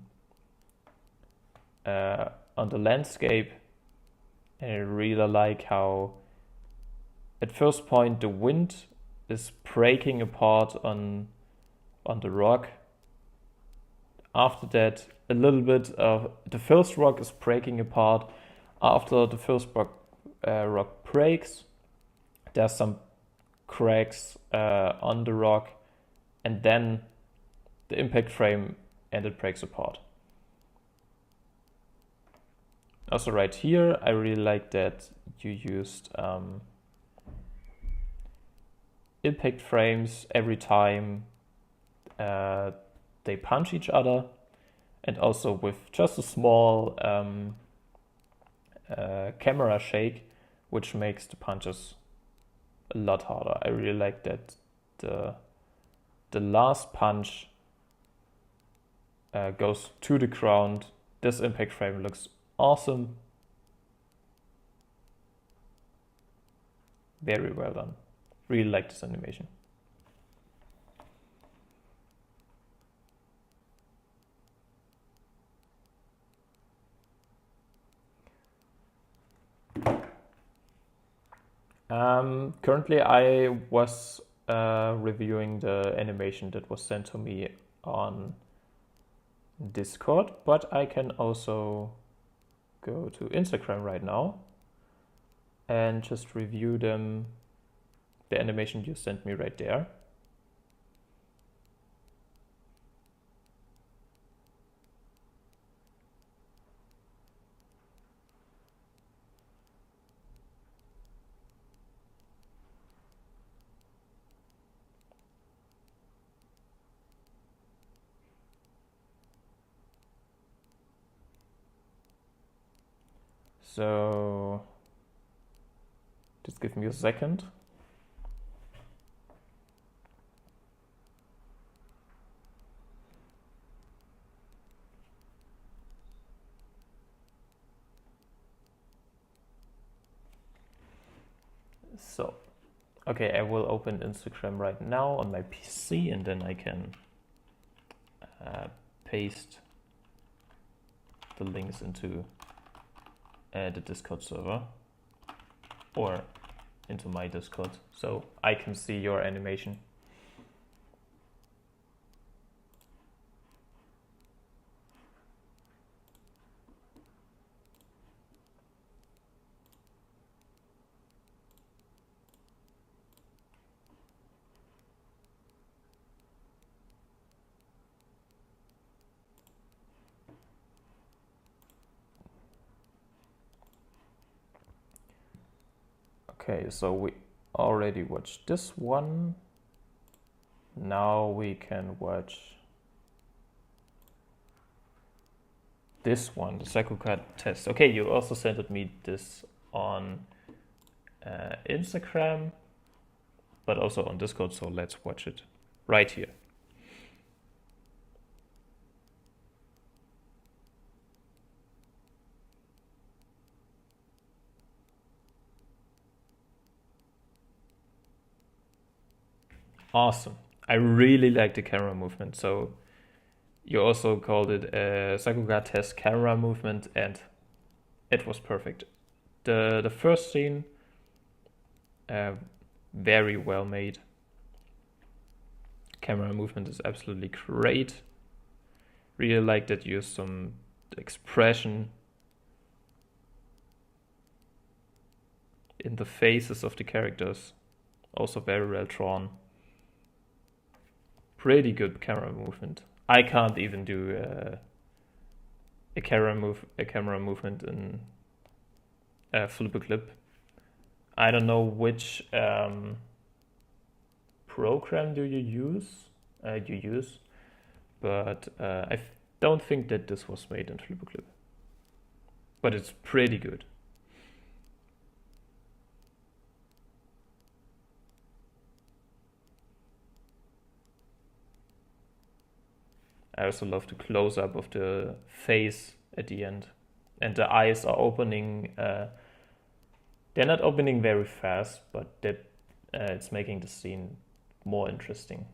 the landscape. And I really like how at first point the wind is breaking apart on the rock. After that, a little bit of the first rock is breaking apart. After the first rock breaks, there's some cracks on the rock, and then the impact frame and it breaks apart. Also right here, I really like that you used impact frames every time they punch each other, and also with just a small camera shake, which makes the punches a lot harder. I really like that the last punch goes to the ground. This impact frame looks awesome. Very well done. Really like this animation. Currently, I was reviewing the animation that was sent to me on Discord, but I can also go to Instagram right now and just review the animation you sent me right there. So just give me a second. So, okay, I will open Instagram right now on my PC, and then I can paste the links into the Discord server. or into my Discord, so I can see your animation. Okay, so we already watched this one. Now we can watch this one, the psychocat test. Okay, you also sent me this on Instagram, but also on Discord, so let's watch it right here. Awesome. I really like the camera movement. So you also called it a psychocat test camera movement, and it was perfect. The first scene, very well made. Camera movement is absolutely great. Really like that you use some expression in the faces of the characters. Also very well drawn. Pretty good camera movement. I can't even do a camera movement in Flip a Clip. I don't know which program do you use, but I don't think that this was made in Flip a Clip. But it's pretty good. I also love the close-up of the face at the end. And the eyes are opening. They're not opening very fast, but it's making the scene more interesting.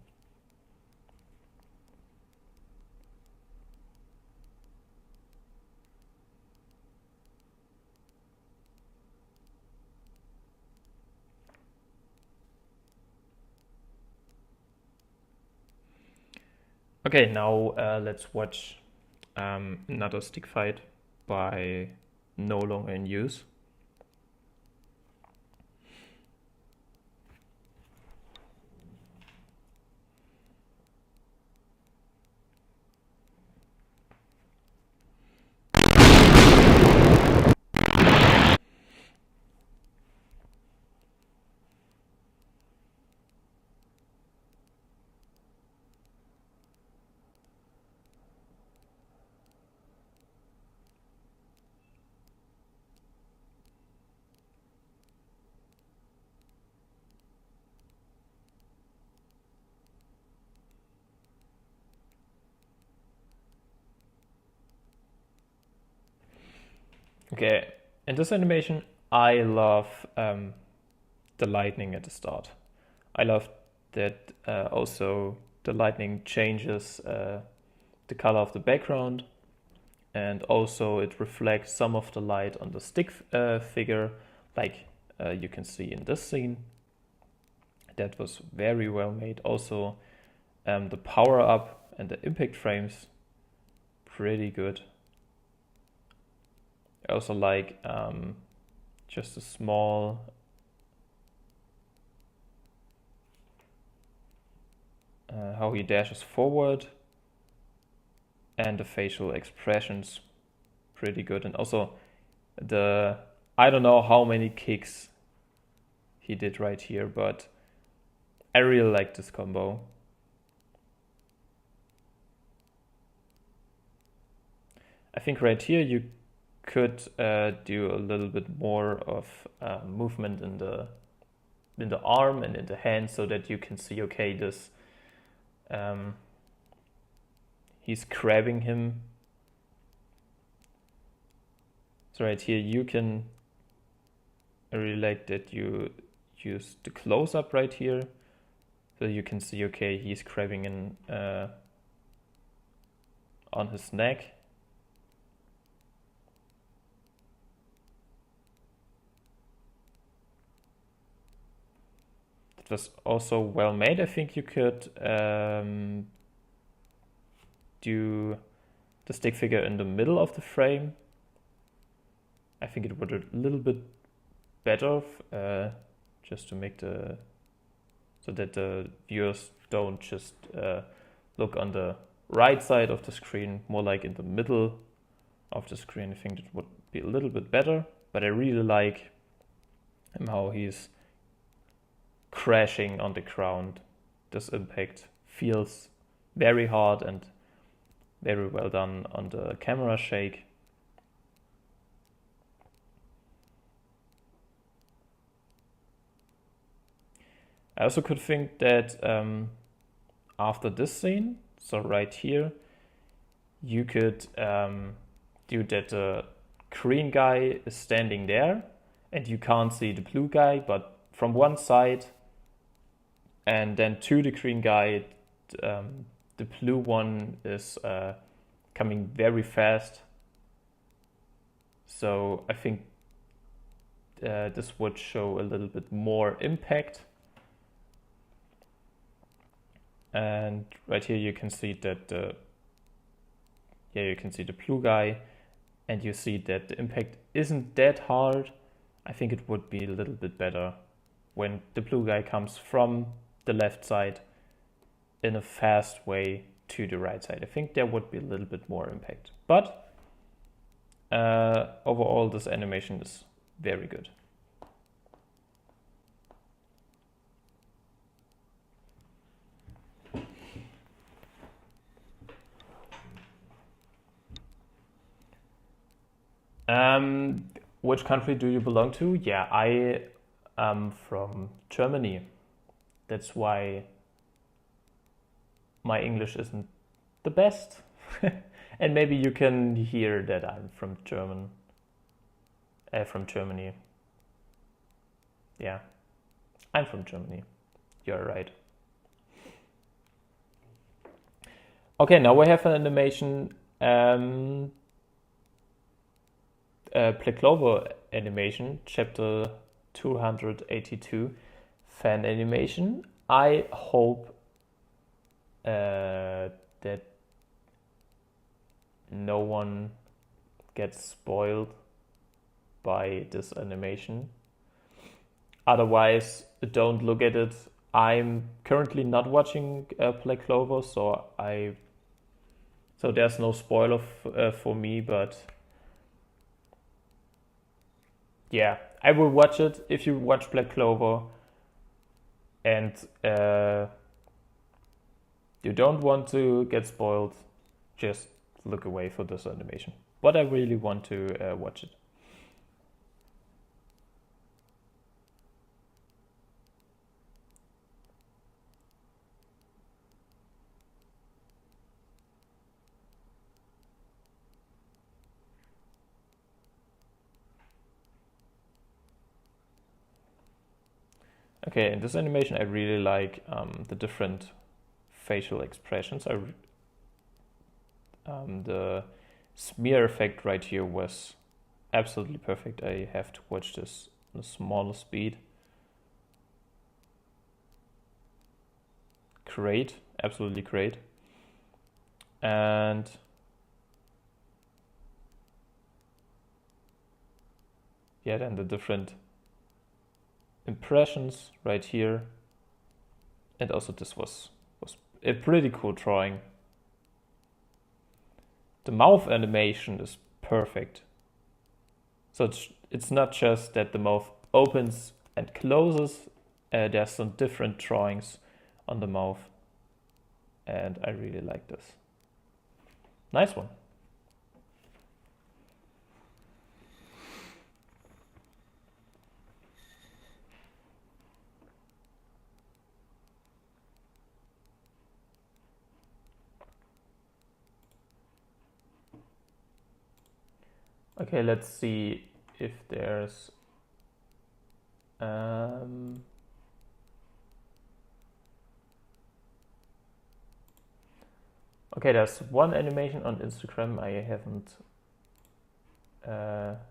Okay, now let's watch another stick fight by No Longer in Use. Okay, in this animation, I love the lightning at the start. I love that also the lightning changes the color of the background, and also it reflects some of the light on the stick figure, like you can see in this scene. That was very well made. Also, the power up and the impact frames, pretty good. I also like just a small how he dashes forward, and the facial expressions, pretty good. And also I don't know how many kicks he did right here, but I really like this combo. I think right here you could do a little bit more of movement in the arm and in the hand, so that you can see, okay, this he's grabbing him. So right here you can, I really like that you use the close-up right here, so you can see, okay, he's grabbing in on his neck. was also well made. I think you could do the stick figure in the middle of the frame. I think it would a little bit better, just to make so that the viewers don't just look on the right side of the screen, more like in the middle of the screen. I think it would be a little bit better, but I really like how he's crashing on the ground. This impact feels very hard and very well done on the camera shake. I also could think that after this scene, so right here, you could do that the green guy is standing there and you can't see the blue guy, but from one side and then to the green guy, the blue one is coming very fast. So I think this would show a little bit more impact. And right here you can see that you can see the blue guy, and you see that the impact isn't that hard. I think it would be a little bit better when the blue guy comes from the left side in a fast way to the right side. I think there would be a little bit more impact. But overall, this animation is very good. Which country do you belong to? Yeah, I am from Germany. That's why my English isn't the best. And maybe you can hear that I'm from Germany. Yeah, I'm from Germany. You're right. Okay, now we have an animation. Black Clover animation, chapter 282, fan animation. I hope that no one gets spoiled by this animation. Otherwise, don't look at it. I'm currently not watching Black Clover, so there's no spoiler for me, but yeah, I will watch it. If you watch Black Clover and you don't want to get spoiled, just look away for this animation. But I really want to watch it. Okay, in this animation I really like the different facial expressions. The smear effect right here was absolutely perfect. I have to watch this at a smaller speed. Great, absolutely great. And yeah, then the different impressions right here, and also this was a pretty cool drawing. The mouth animation is perfect. So it's not just that the mouth opens and closes. There's some different drawings on the mouth, and I really like this. Nice one. Okay, let's see if there's okay, there's one animation on Instagram I haven't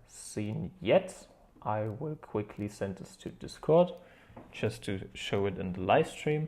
seen yet. I will quickly send this to Discord. just to show it in the live stream.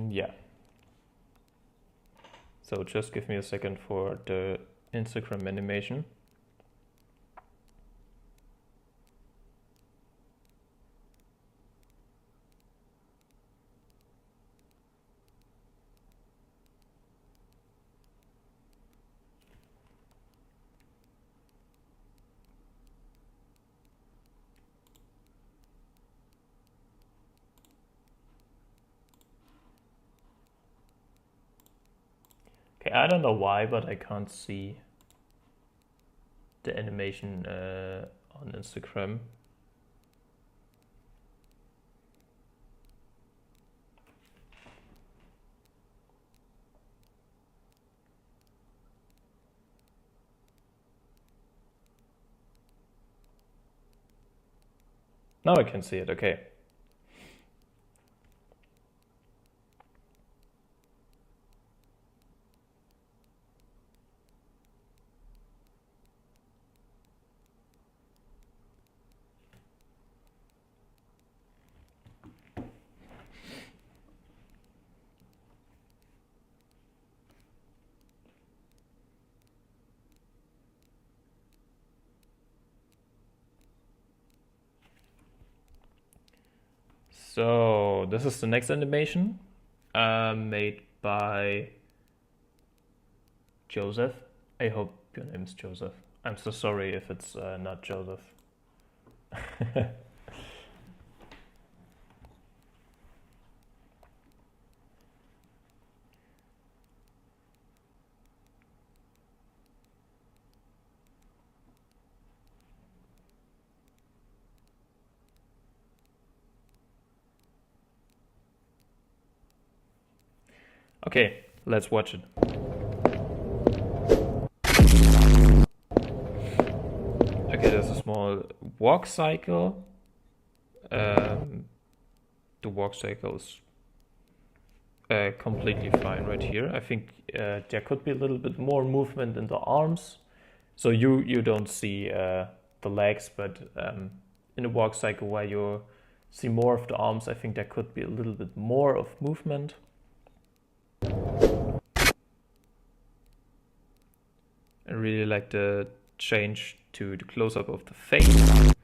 Yeah. So just give me a second for the Instagram animation. Okay, I don't know why, but I can't see the animation on Instagram. Now I can see it, okay. So this is the next animation made by Joseph. I hope your name is Joseph. I'm so sorry if it's not Joseph. Okay, let's watch it. Okay, there's a small walk cycle. The walk cycle is completely fine right here. I think there could be a little bit more movement in the arms. So you don't see the legs, but in a walk cycle where you see more of the arms, I think there could be a little bit more of movement. I really like the change to the close-up of the face,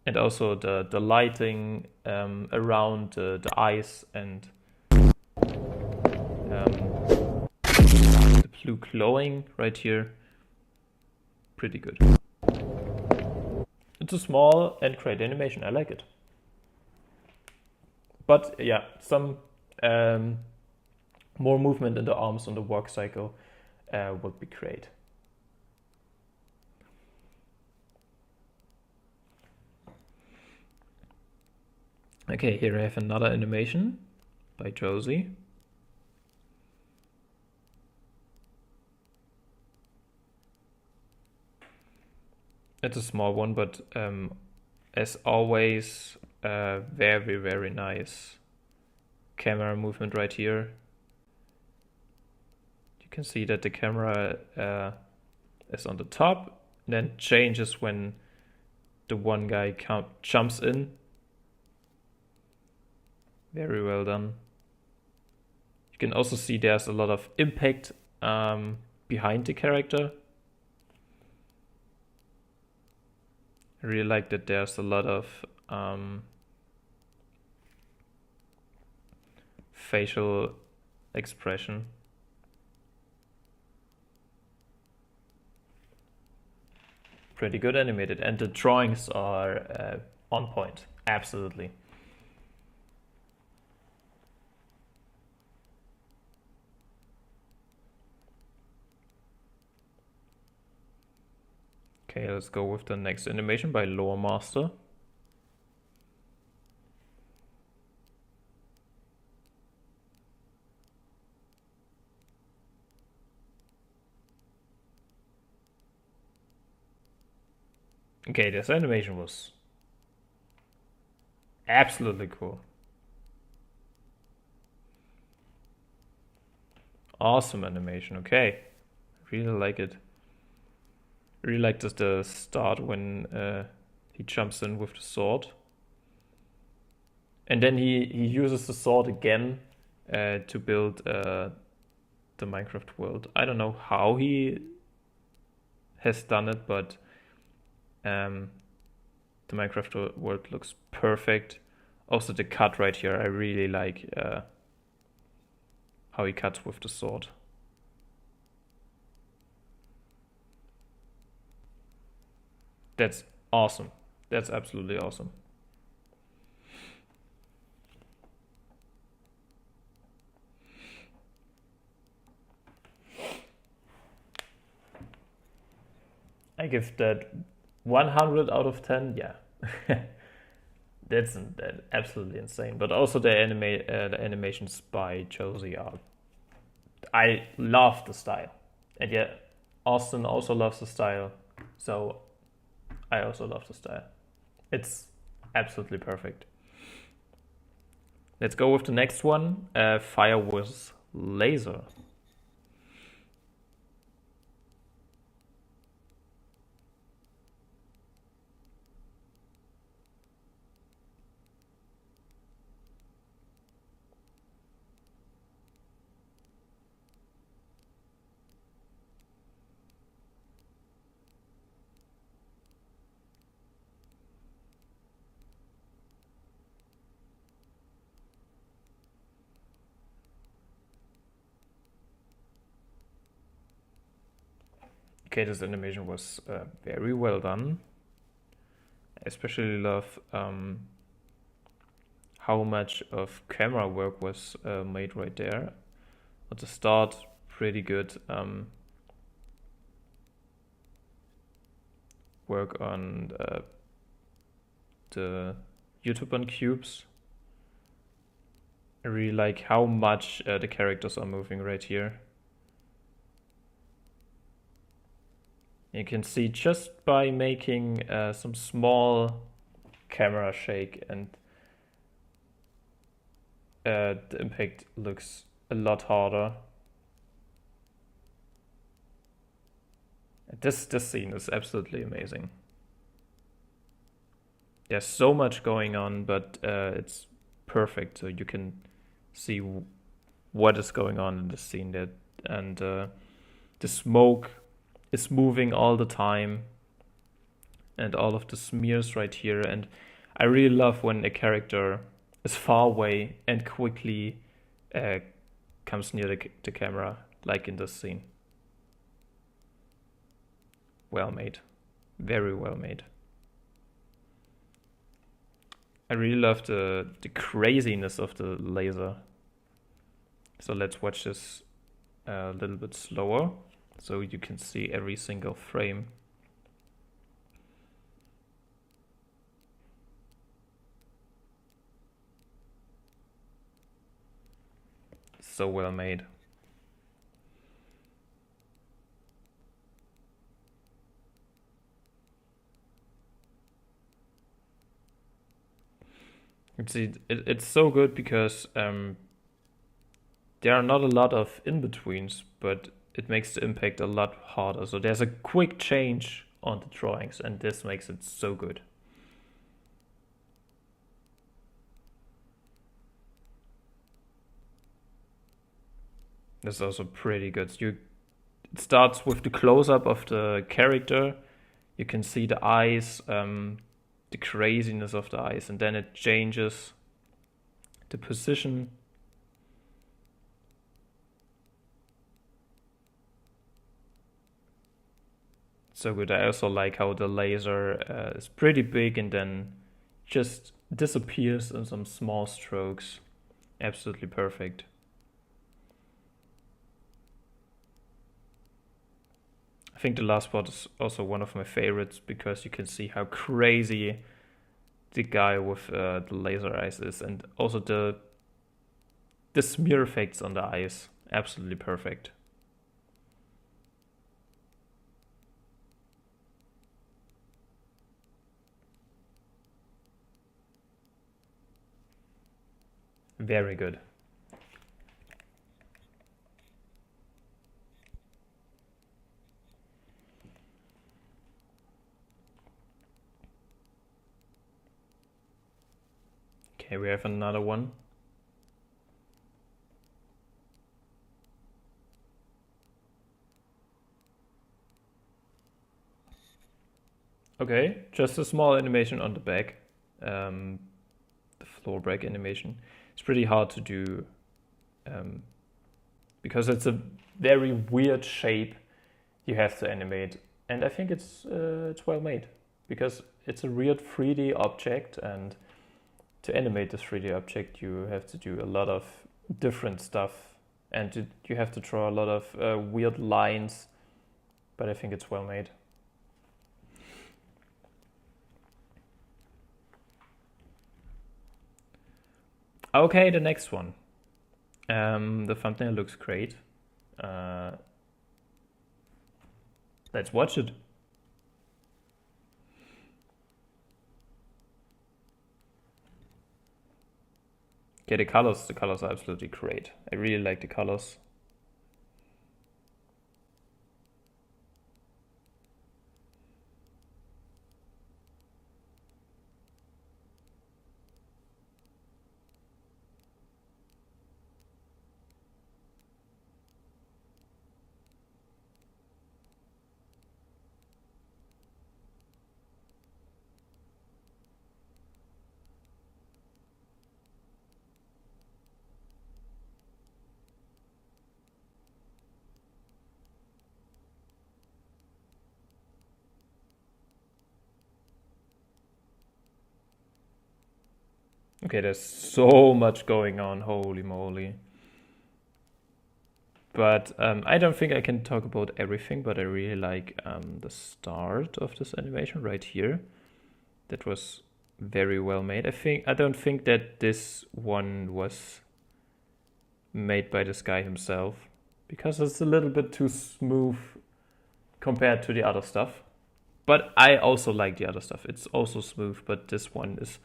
and also the lighting around the eyes and the blue glowing right here. Pretty good. It's a small and great animation. I like it. But yeah, some more movement in the arms on the walk cycle would be great. Okay, here I have another animation by Josie. It's a small one, but as always, very, very nice camera movement right here. You can see that the camera is on the top, then changes when the one guy jumps in. Very well done. You can also see there's a lot of impact behind the character. I really like that there's a lot of facial expression. Pretty good animated, and the drawings are on point, absolutely. Okay, let's go with the next animation by Lore Master. Okay, this animation was absolutely cool. Awesome animation. Okay, really like it. Really like this the start when he jumps in with the sword, and then he uses the sword again to build the Minecraft world. I don't know how he has done it, but the Minecraft world looks perfect. Also, the cut right here, I really like how he cuts with the sword. That's awesome. That's absolutely awesome. I give that 100 out of 10. Yeah. That's absolutely insane. But also the animations by Josie are. I love the style, and yeah, Austin also loves the style, so I also love the style. It's absolutely perfect. Let's go with the next one. Fire with laser. Okay, this animation was very well done. I especially love how much of camera work was made right there. At the start, pretty good work on the YouTube on cubes. I really like how much the characters are moving right here. You can see just by making some small camera shake, and the impact looks a lot harder. This scene is absolutely amazing. There's so much going on, but it's perfect, so you can see what is going on in the scene there, and the smoke is moving all the time, and all of the smears right here. And I really love when a character is far away and quickly comes near the camera, like in this scene. Well made, very well made. I really love the craziness of the laser. So let's watch this a little bit slower, so you can see every single frame. So well made. You see, it's so good because there are not a lot of in-betweens, but it makes the impact a lot harder. So there's a quick change on the drawings, and this makes it so good. This is also pretty good. It starts with the close-up of the character. You can see the eyes, the craziness of the eyes, and then it changes the position. So good. I also like how the laser is pretty big and then just disappears in some small strokes. Absolutely perfect. I think the last part is also one of my favorites because you can see how crazy the guy with the laser eyes is, and also the smear effects on the eyes. Absolutely perfect. Very good. Okay, we have another one. Okay, just a small animation on the back. The floor break animation. It's pretty hard to do because it's a very weird shape you have to animate, and I think it's well made because it's a weird 3D object, and to animate this 3D object you have to do a lot of different stuff, and you have to draw a lot of weird lines, but I think it's well made. Okay, the next one. The thumbnail looks great. Let's watch it. Okay, the colors are absolutely great. I really like the colors. Okay, there's so much going on, holy moly. But I don't think I can talk about everything, but I really like the start of this animation right here. That was very well made. I don't think that this one was made by this guy himself, because it's a little bit too smooth compared to the other stuff. But I also like the other stuff. It's also smooth, but this one is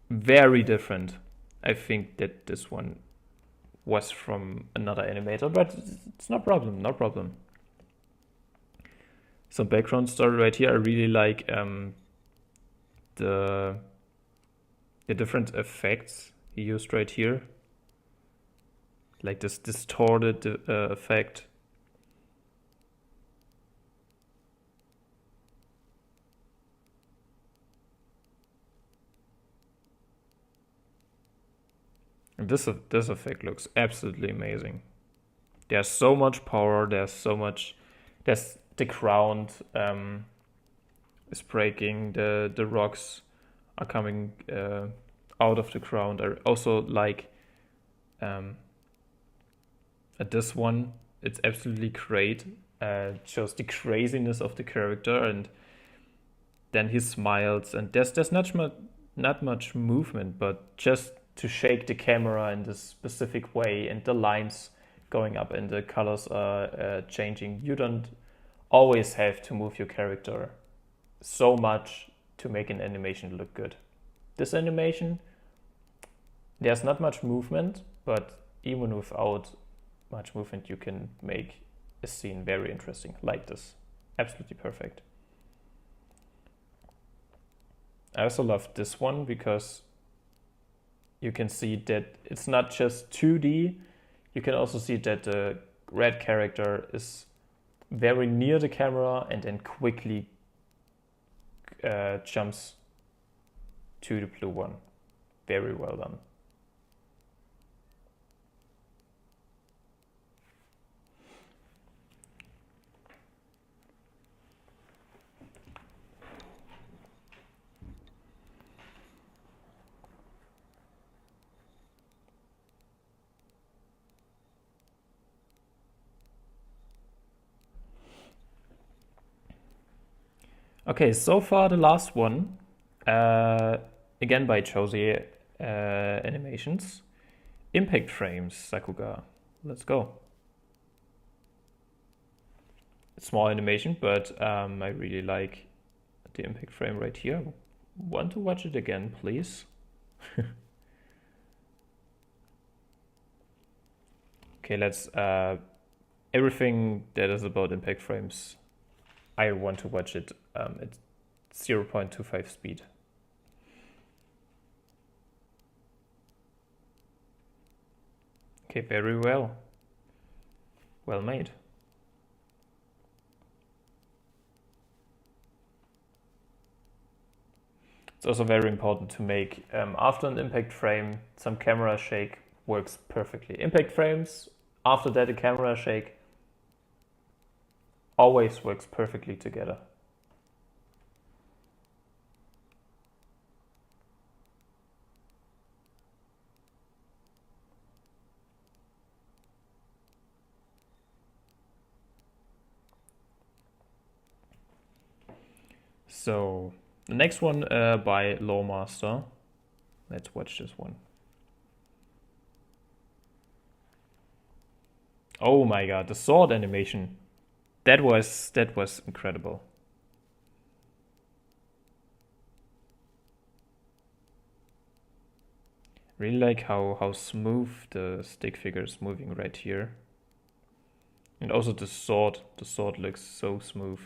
very different. I think that this one was from another animator, but it's no problem, no problem. Some background story right here. I really like the different effects he used right here, like this distorted effect. And this effect looks absolutely amazing. There's so much power. There's the ground is breaking. The rocks are coming out of the ground. I also like this one. It's absolutely great. It shows the craziness of the character, and then he smiles, and there's not much movement, but just to shake the camera in this specific way, and the lines going up and the colors are changing. You don't always have to move your character so much to make an animation look good. This animation, there's not much movement, but even without much movement you can make a scene very interesting, like this. Absolutely perfect. I also love this one because you can see that it's not just 2D. You can also see that the red character is very near the camera and then quickly jumps to the blue one. Very well done. Okay, so far the last one, again by Josie Animations, Impact Frames, Sakuga. Let's go. Small animation, but I really like the impact frame right here. Want to watch it again, please? Okay, let's everything that is about impact frames, I want to watch it at 0.25 speed. Okay, very well. Well made. It's also very important to make, after an impact frame, some camera shake works perfectly. Impact frames, after that a camera shake, always works perfectly together. So the next one by Lawmaster. Let's watch this one. Oh my god, the sword animation. That was incredible. Really like how smooth the stick figure is moving right here. And also the sword looks so smooth.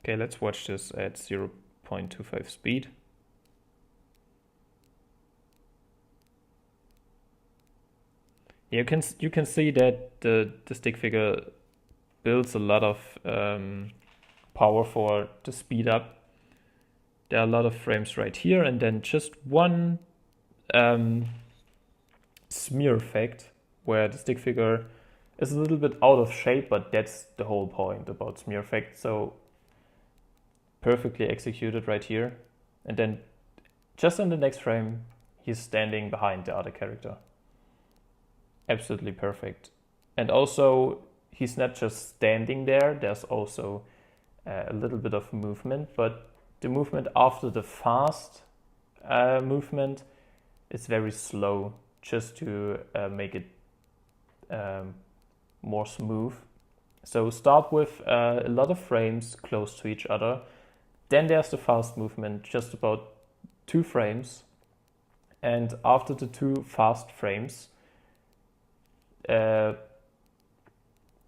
Okay, let's watch this at 0.25 speed. You can see that the stick figure builds a lot of power for the speed up. There are a lot of frames right here, and then just one smear effect where the stick figure is a little bit out of shape, but that's the whole point about smear effect. So perfectly executed right here, and then just in the next frame he's standing behind the other character. Absolutely perfect. And also he's not just standing there, there's also a little bit of movement, but the movement after the fast movement is very slow, just to make it more smooth. So start with a lot of frames close to each other, then there's the fast movement, just about 2 frames, and after the 2 fast frames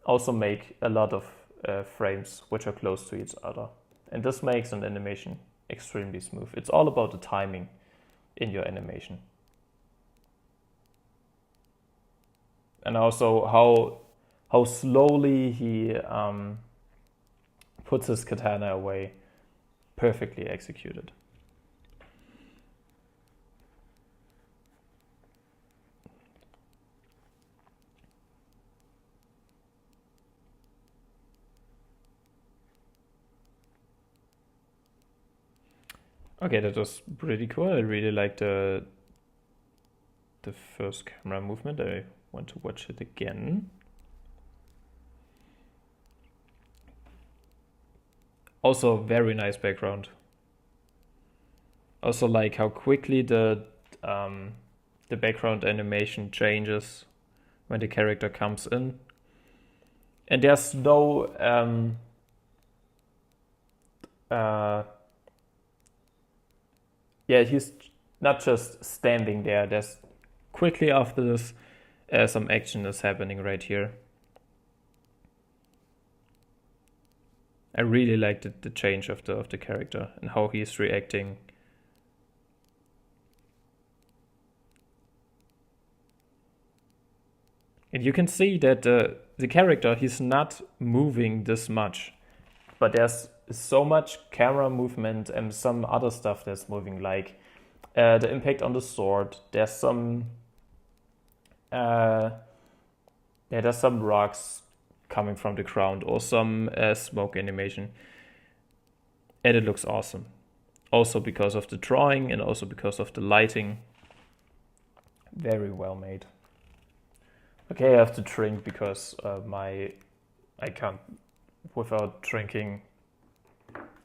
also make a lot of frames which are close to each other, and this makes an animation extremely smooth. It's all about the timing in your animation, and also how slowly he puts his katana away. Perfectly executed. Okay, that was pretty cool. I really liked the first camera movement. I want to watch it again. Also, very nice background. Also, like how quickly the background animation changes when the character comes in, and there's no yeah, he's not just standing there. There's quickly after this some action is happening right here. I really liked the change of the character and how he's reacting. And you can see that the character, he's not moving this much, but there's so much camera movement and some other stuff that's moving, like the impact on the sword. There's some there's some rocks coming from the ground, or some smoke animation, and it looks awesome. Also because of the drawing and also because of the lighting. Very well made. Okay, I have to drink because I can't, without drinking,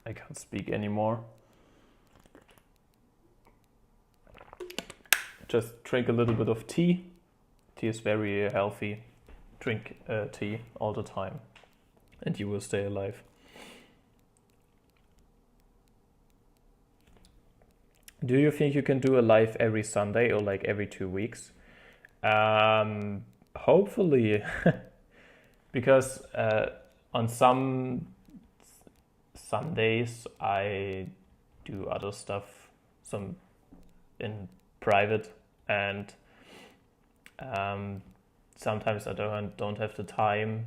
I can't speak anymore. Just drink a little bit of tea. Tea is very healthy. Drink tea all the time and you will stay alive. Do you think you can do a live every Sunday or like every 2 weeks? Hopefully, because on some Sundays I do other stuff, some in private, and sometimes I don't have the time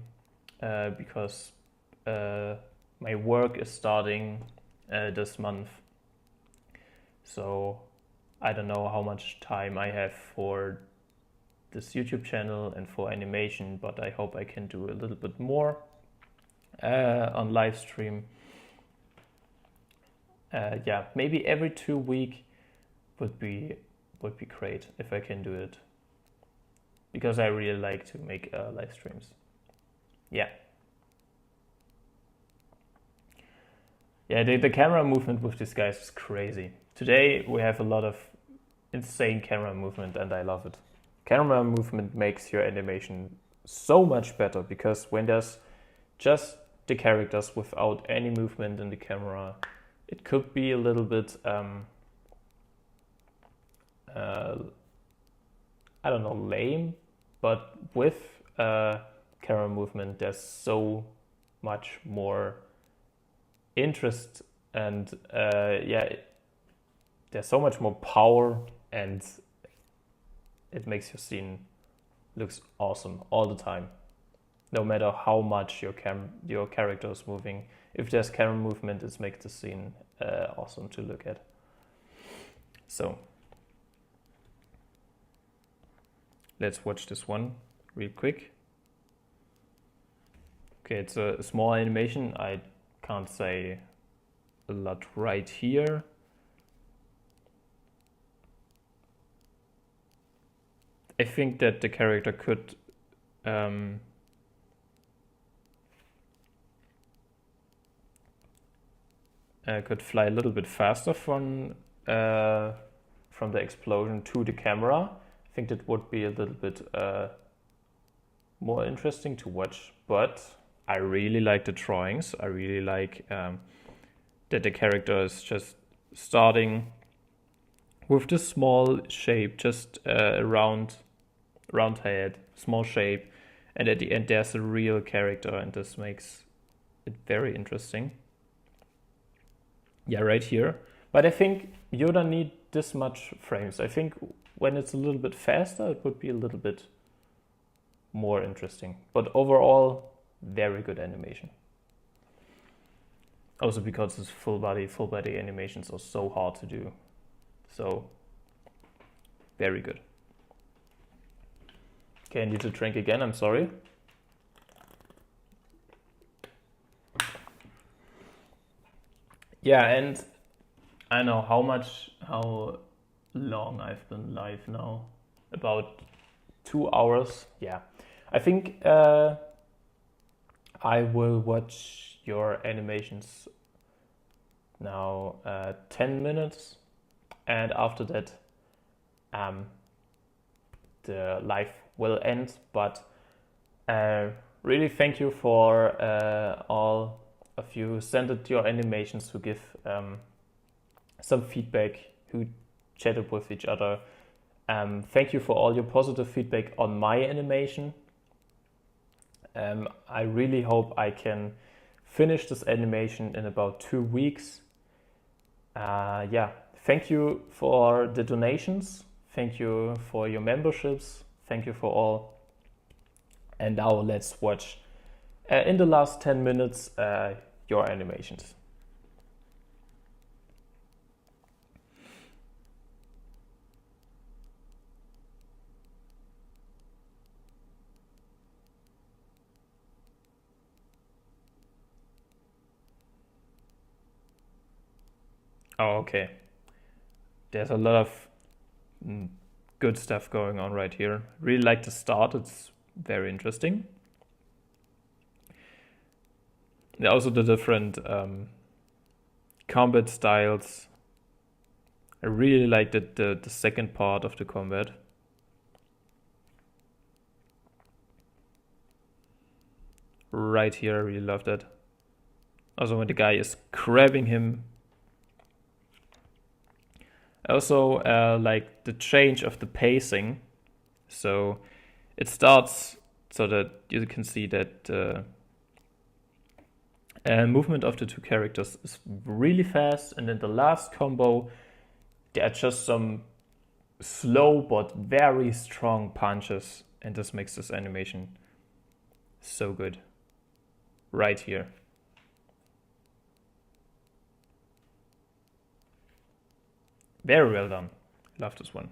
because my work is starting this month. So I don't know how much time I have for this YouTube channel and for animation, but I hope I can do a little bit more on Livestream. Yeah, maybe every 2 weeks would be great if I can do it, because I really like to make live streams. Yeah. Yeah, the camera movement with these guys is crazy. Today we have a lot of insane camera movement and I love it. Camera movement makes your animation so much better, because when there's just the characters without any movement in the camera, it could be a little bit I don't know, lame, but with camera movement there's so much more interest and yeah, there's so much more power, and it makes your scene looks awesome all the time, no matter how much your character is moving. If there's camera movement, it makes the scene awesome to look at. So let's watch this one real quick. Okay, it's a small animation. I can't say a lot right here. I think that the character could fly a little bit faster from the explosion to the camera. I think that would be a little bit more interesting to watch, but I really like the drawings. I really like that the character is just starting with this small shape, just a round head, small shape, and at the end there's a real character, and this makes it very interesting. Yeah, right here. But I think you don't need this much frames. I think when it's a little bit faster, it would be a little bit more interesting. But overall, very good animation. Also because it's full body animations are so hard to do. So, very good. Okay, I need to drink again, I'm sorry. Yeah, and I know how long I've been live now. About 2 hours. Yeah. I think I will watch your animations now 10 minutes, and after that the live will end. But really thank you for all of you who sent your animations, who give some feedback, who chatted with each other. Thank you for all your positive feedback on my animation. I really hope I can finish this animation in about 2 weeks. Yeah, thank you for the donations. Thank you for your memberships. Thank you for all. And now let's watch in the last 10 minutes your animations. Oh, okay. There's a lot of good stuff going on right here. Really like the start. It's very interesting. And also the different combat styles. I really like the second part of the combat. Right here, I really love that. Also when the guy is grabbing him. Also like the change of the pacing. So it starts so that you can see that movement of the two characters is really fast, and in the last combo there are just some slow but very strong punches, and this makes this animation so good. Right here. Very well done. Love this one.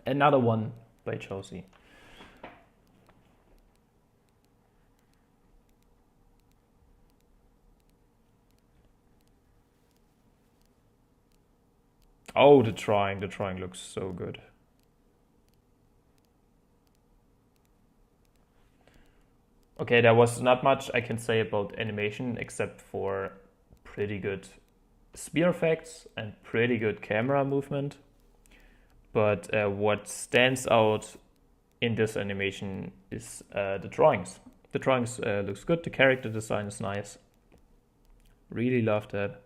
Another one by Josie. Oh, the drawing looks so good. Okay, there was not much I can say about animation except for pretty good spear effects and pretty good camera movement. But what stands out in this animation is the drawings. The drawings looks good, the character design is nice. Really love that.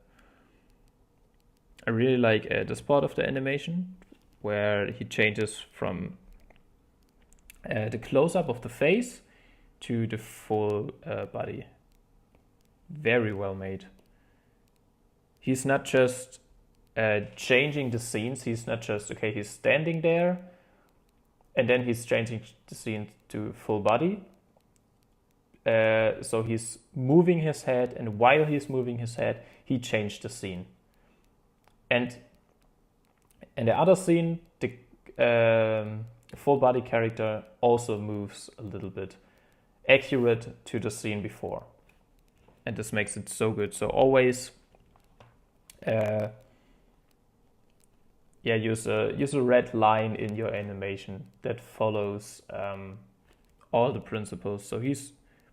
I really like this part of the animation where he changes from the close-up of the face to the full body. Very well made. He's not just changing the scenes. He's not just, okay, he's standing there and then he's changing the scene to full body. So he's moving his head, and while he's moving his head, he changed the scene. And in the other scene, the full body character also moves a little bit accurate to the scene before. And this makes it so good. So always use a red line in your animation that follows all the principles. So he's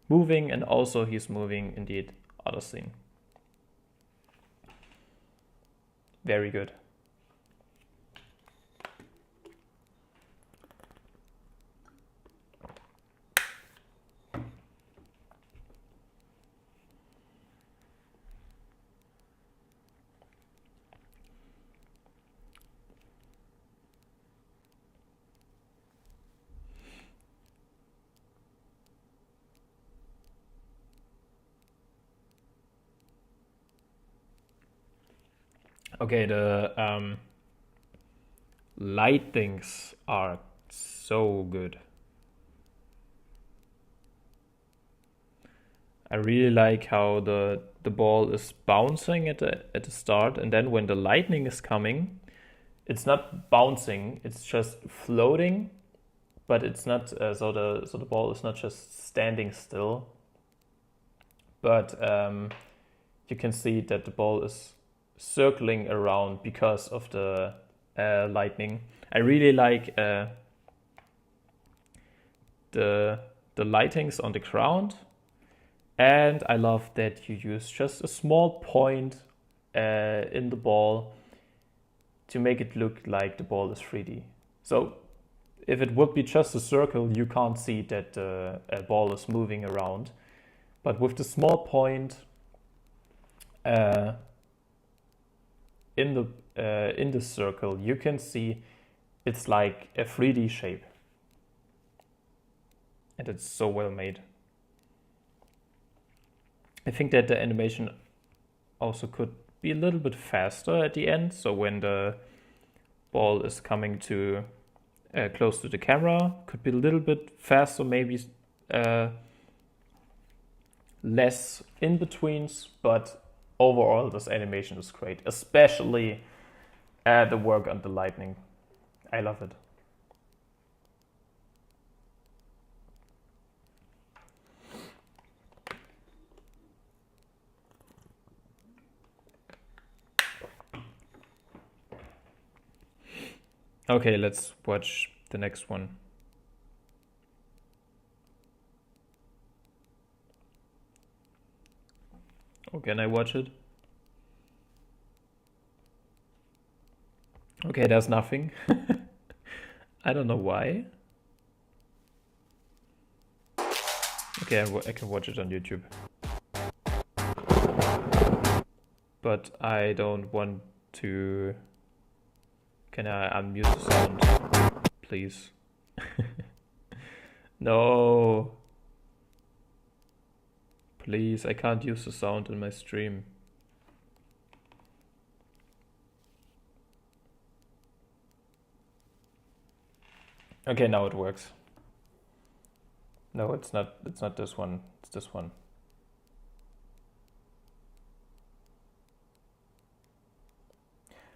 moving, and also he's moving in the other scene. Very good. Okay, the light things are so good. I really like how the ball is bouncing at the start, and then when the lightning is coming, it's not bouncing, it's just floating, but it's not so the ball is not just standing still, but you can see that the ball is circling around because of the lightning. I really like the lightings on the ground, and I love that you use just a small point in the ball to make it look like the ball is 3D. So if it would be just a circle, you can't see that the ball is moving around. But with the small point in the circle, you can see it's like a 3D shape, and it's so well made. I think that the animation also could be a little bit faster at the end, so when the ball is coming to close to the camera, could be a little bit faster, maybe less in-betweens, but overall this animation is great, especially the work on the lightning. I love it. Okay, let's watch the next one. Oh, can I watch it? Okay, there's nothing. I don't know why. Okay, I can watch it on YouTube. But I don't want to... Can I unmute the sound? please. No. Please, I can't use the sound in my stream. Okay, now it works. No, it's not this one. It's this one.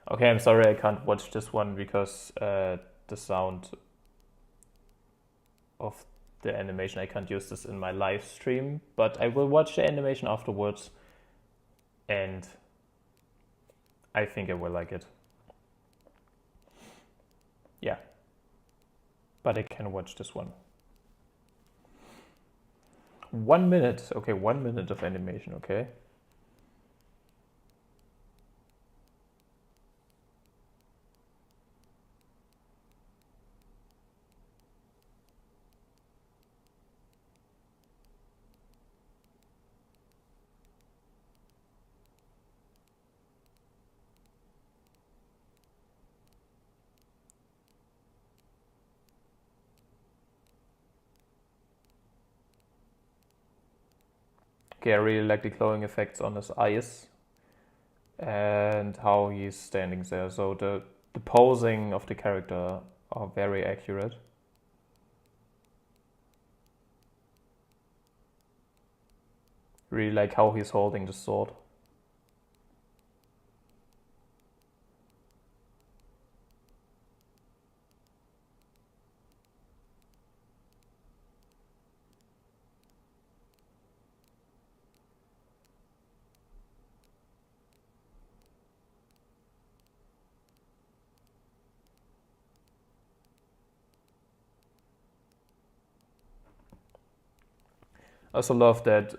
Okay, I'm sorry I can't watch this one because the sound of the animation, I can't use this in my live stream, but I will watch the animation afterwards and I think I will like it. Yeah. But I can watch this one. 1 minute. Okay, 1 minute of animation, okay. Okay, I really like the glowing effects on his eyes and how he's standing there. So the posing of the character are very accurate. Really like how he's holding the sword. I also love that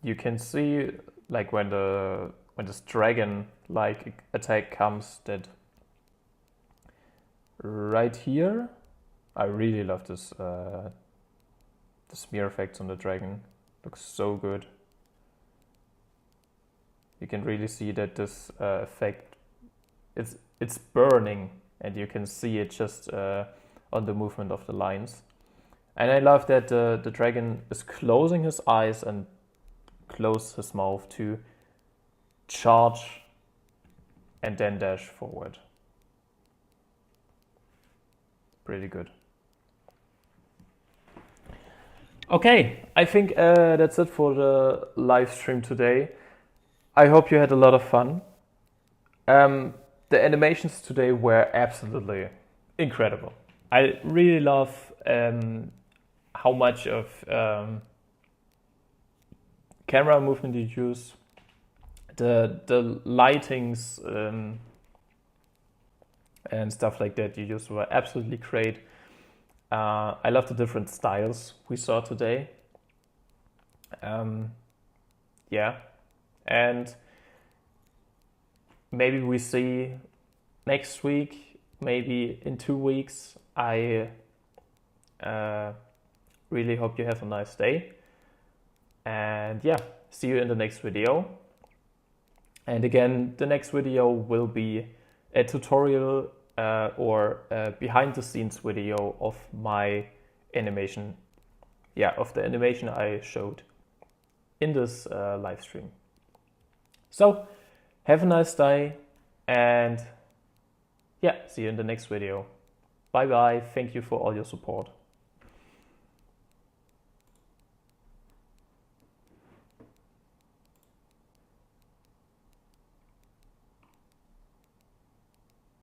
you can see like when this dragon like attack comes, that right here. I really love this the smear effects on the dragon. Looks so good. You can really see that this effect it's burning, and you can see it just on the movement of the lines. And I love that the dragon is closing his eyes and close his mouth to charge and then dash forward. Pretty good. Okay, I think that's it for the live stream today. I hope you had a lot of fun. The animations today were absolutely incredible. I really love how much of camera movement you use, the lightings and stuff like that you use were absolutely great. I love the different styles we saw today. Yeah, and maybe we see next week, maybe in 2 weeks. I really hope you have a nice day. And yeah, see you in the next video. And again, the next video will be a tutorial or a behind the scenes video of my animation. Yeah, of the animation I showed in this live stream. So, have a nice day and yeah, see you in the next video. Bye bye. Thank you for all your support.